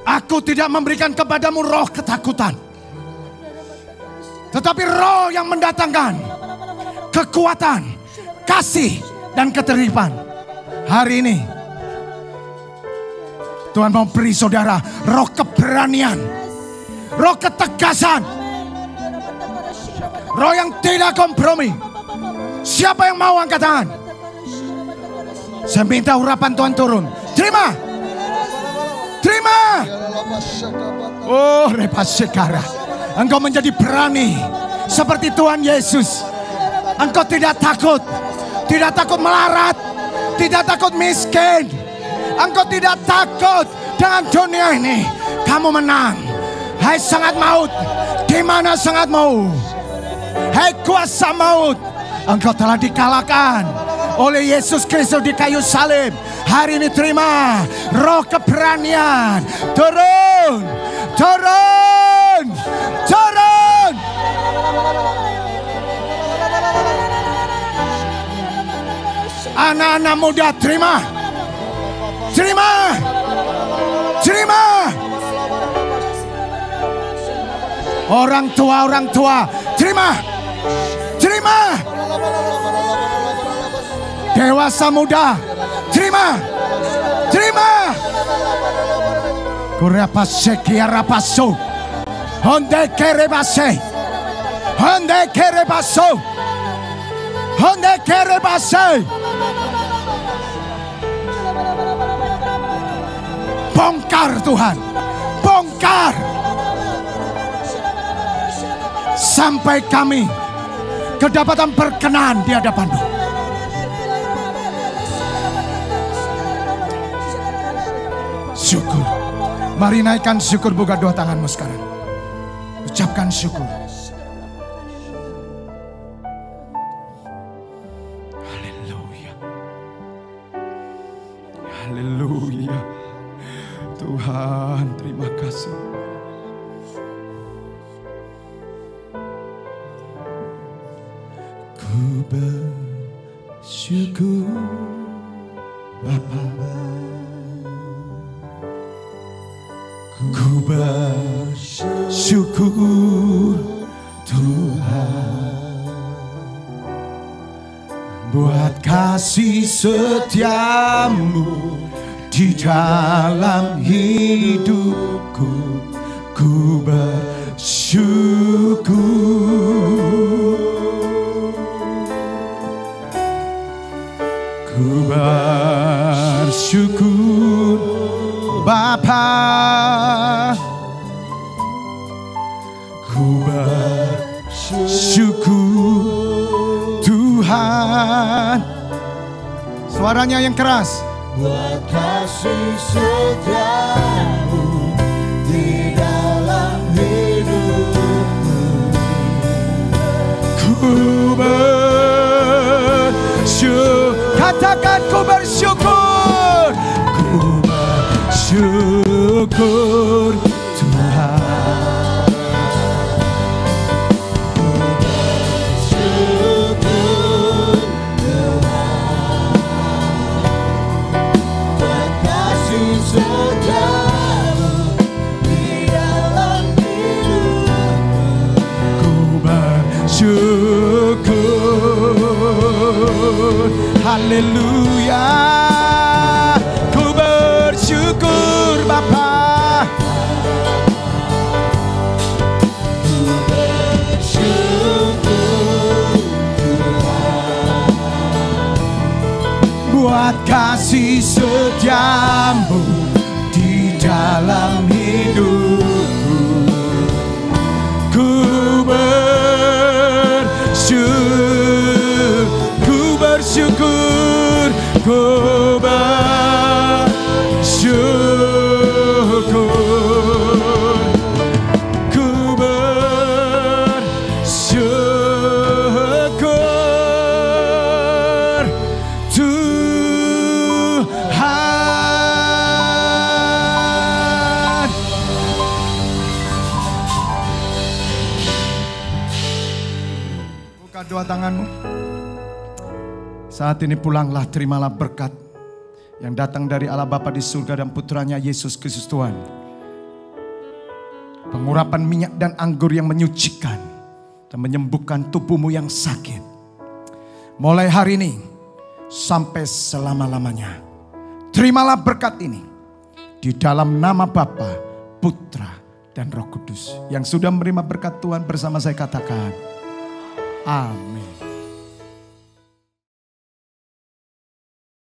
Aku tidak memberikan kepadamu roh ketakutan, tetapi roh yang mendatangkan kekuatan, kasih, dan ketertiban. Hari ini Tuhan mau beri saudara roh keberanian, roh ketegasan, roh yang tidak kompromi. Siapa yang mau angkat tangan? Saya minta urapan Tuhan turun. Terima. Terima. Oh, repasekara. Engkau menjadi berani seperti Tuhan Yesus. Engkau tidak takut. Tidak takut melarat. Tidak takut miskin. Engkau tidak takut dengan dunia ini. Kamu menang. Hai sangat maut. Di mana sangat maut? Hai kuasa maut. Engkau telah dikalahkan oleh Yesus Kristus di kayu salib. Hari ini terima roh keberanian. Turun. Turun. Turun. Anak-anak muda terima. Terima. Terima. Orang tua terima. Terima. Dewasa muda terima. Terima. Kurapase kiarapaso. Honde kerebase. Honde kerebaso. Honde kerebase. Bongkar Tuhan. Bongkar. Sampai kami kedapatan berkenan di hadapan-Mu. Syukur. Mari naikkan syukur, buka dua tanganmu sekarang. Ucapkan syukur. Haleluya. Haleluya. Tuhan, terima kasih. Ku bersyukur Bapa. Ku bersyukur Tuhan buat kasih setiamu di dalam hidupku. Ku bersyukur. Ku bersyukur Bapa. Ku bersyukur Tuhan. Suaranya yang keras. Buat kasih setiamu di dalam hidupku. Ku bersyukur. Katakan ku bersyukur. Ku bersyukur Tuhan. Ku bersyukur Tuhan. Haleluya. Ku bersyukur Bapa. Buat kasih setiamu di dalam hidupku. Ku bersyukur, ku bersyukur, ku bersyukur, ku bersyukur Tuhan. Buka dua tanganmu. Saat ini pulanglah, terimalah berkat yang datang dari Allah Bapa di surga dan putranya Yesus Kristus Tuhan. Pengurapan minyak dan anggur yang menyucikan dan menyembuhkan tubuhmu yang sakit. Mulai hari ini sampai selama-lamanya. Terimalah berkat ini di dalam nama Bapa, Putra, dan Roh Kudus. Yang sudah menerima berkat Tuhan bersama saya katakan, amin.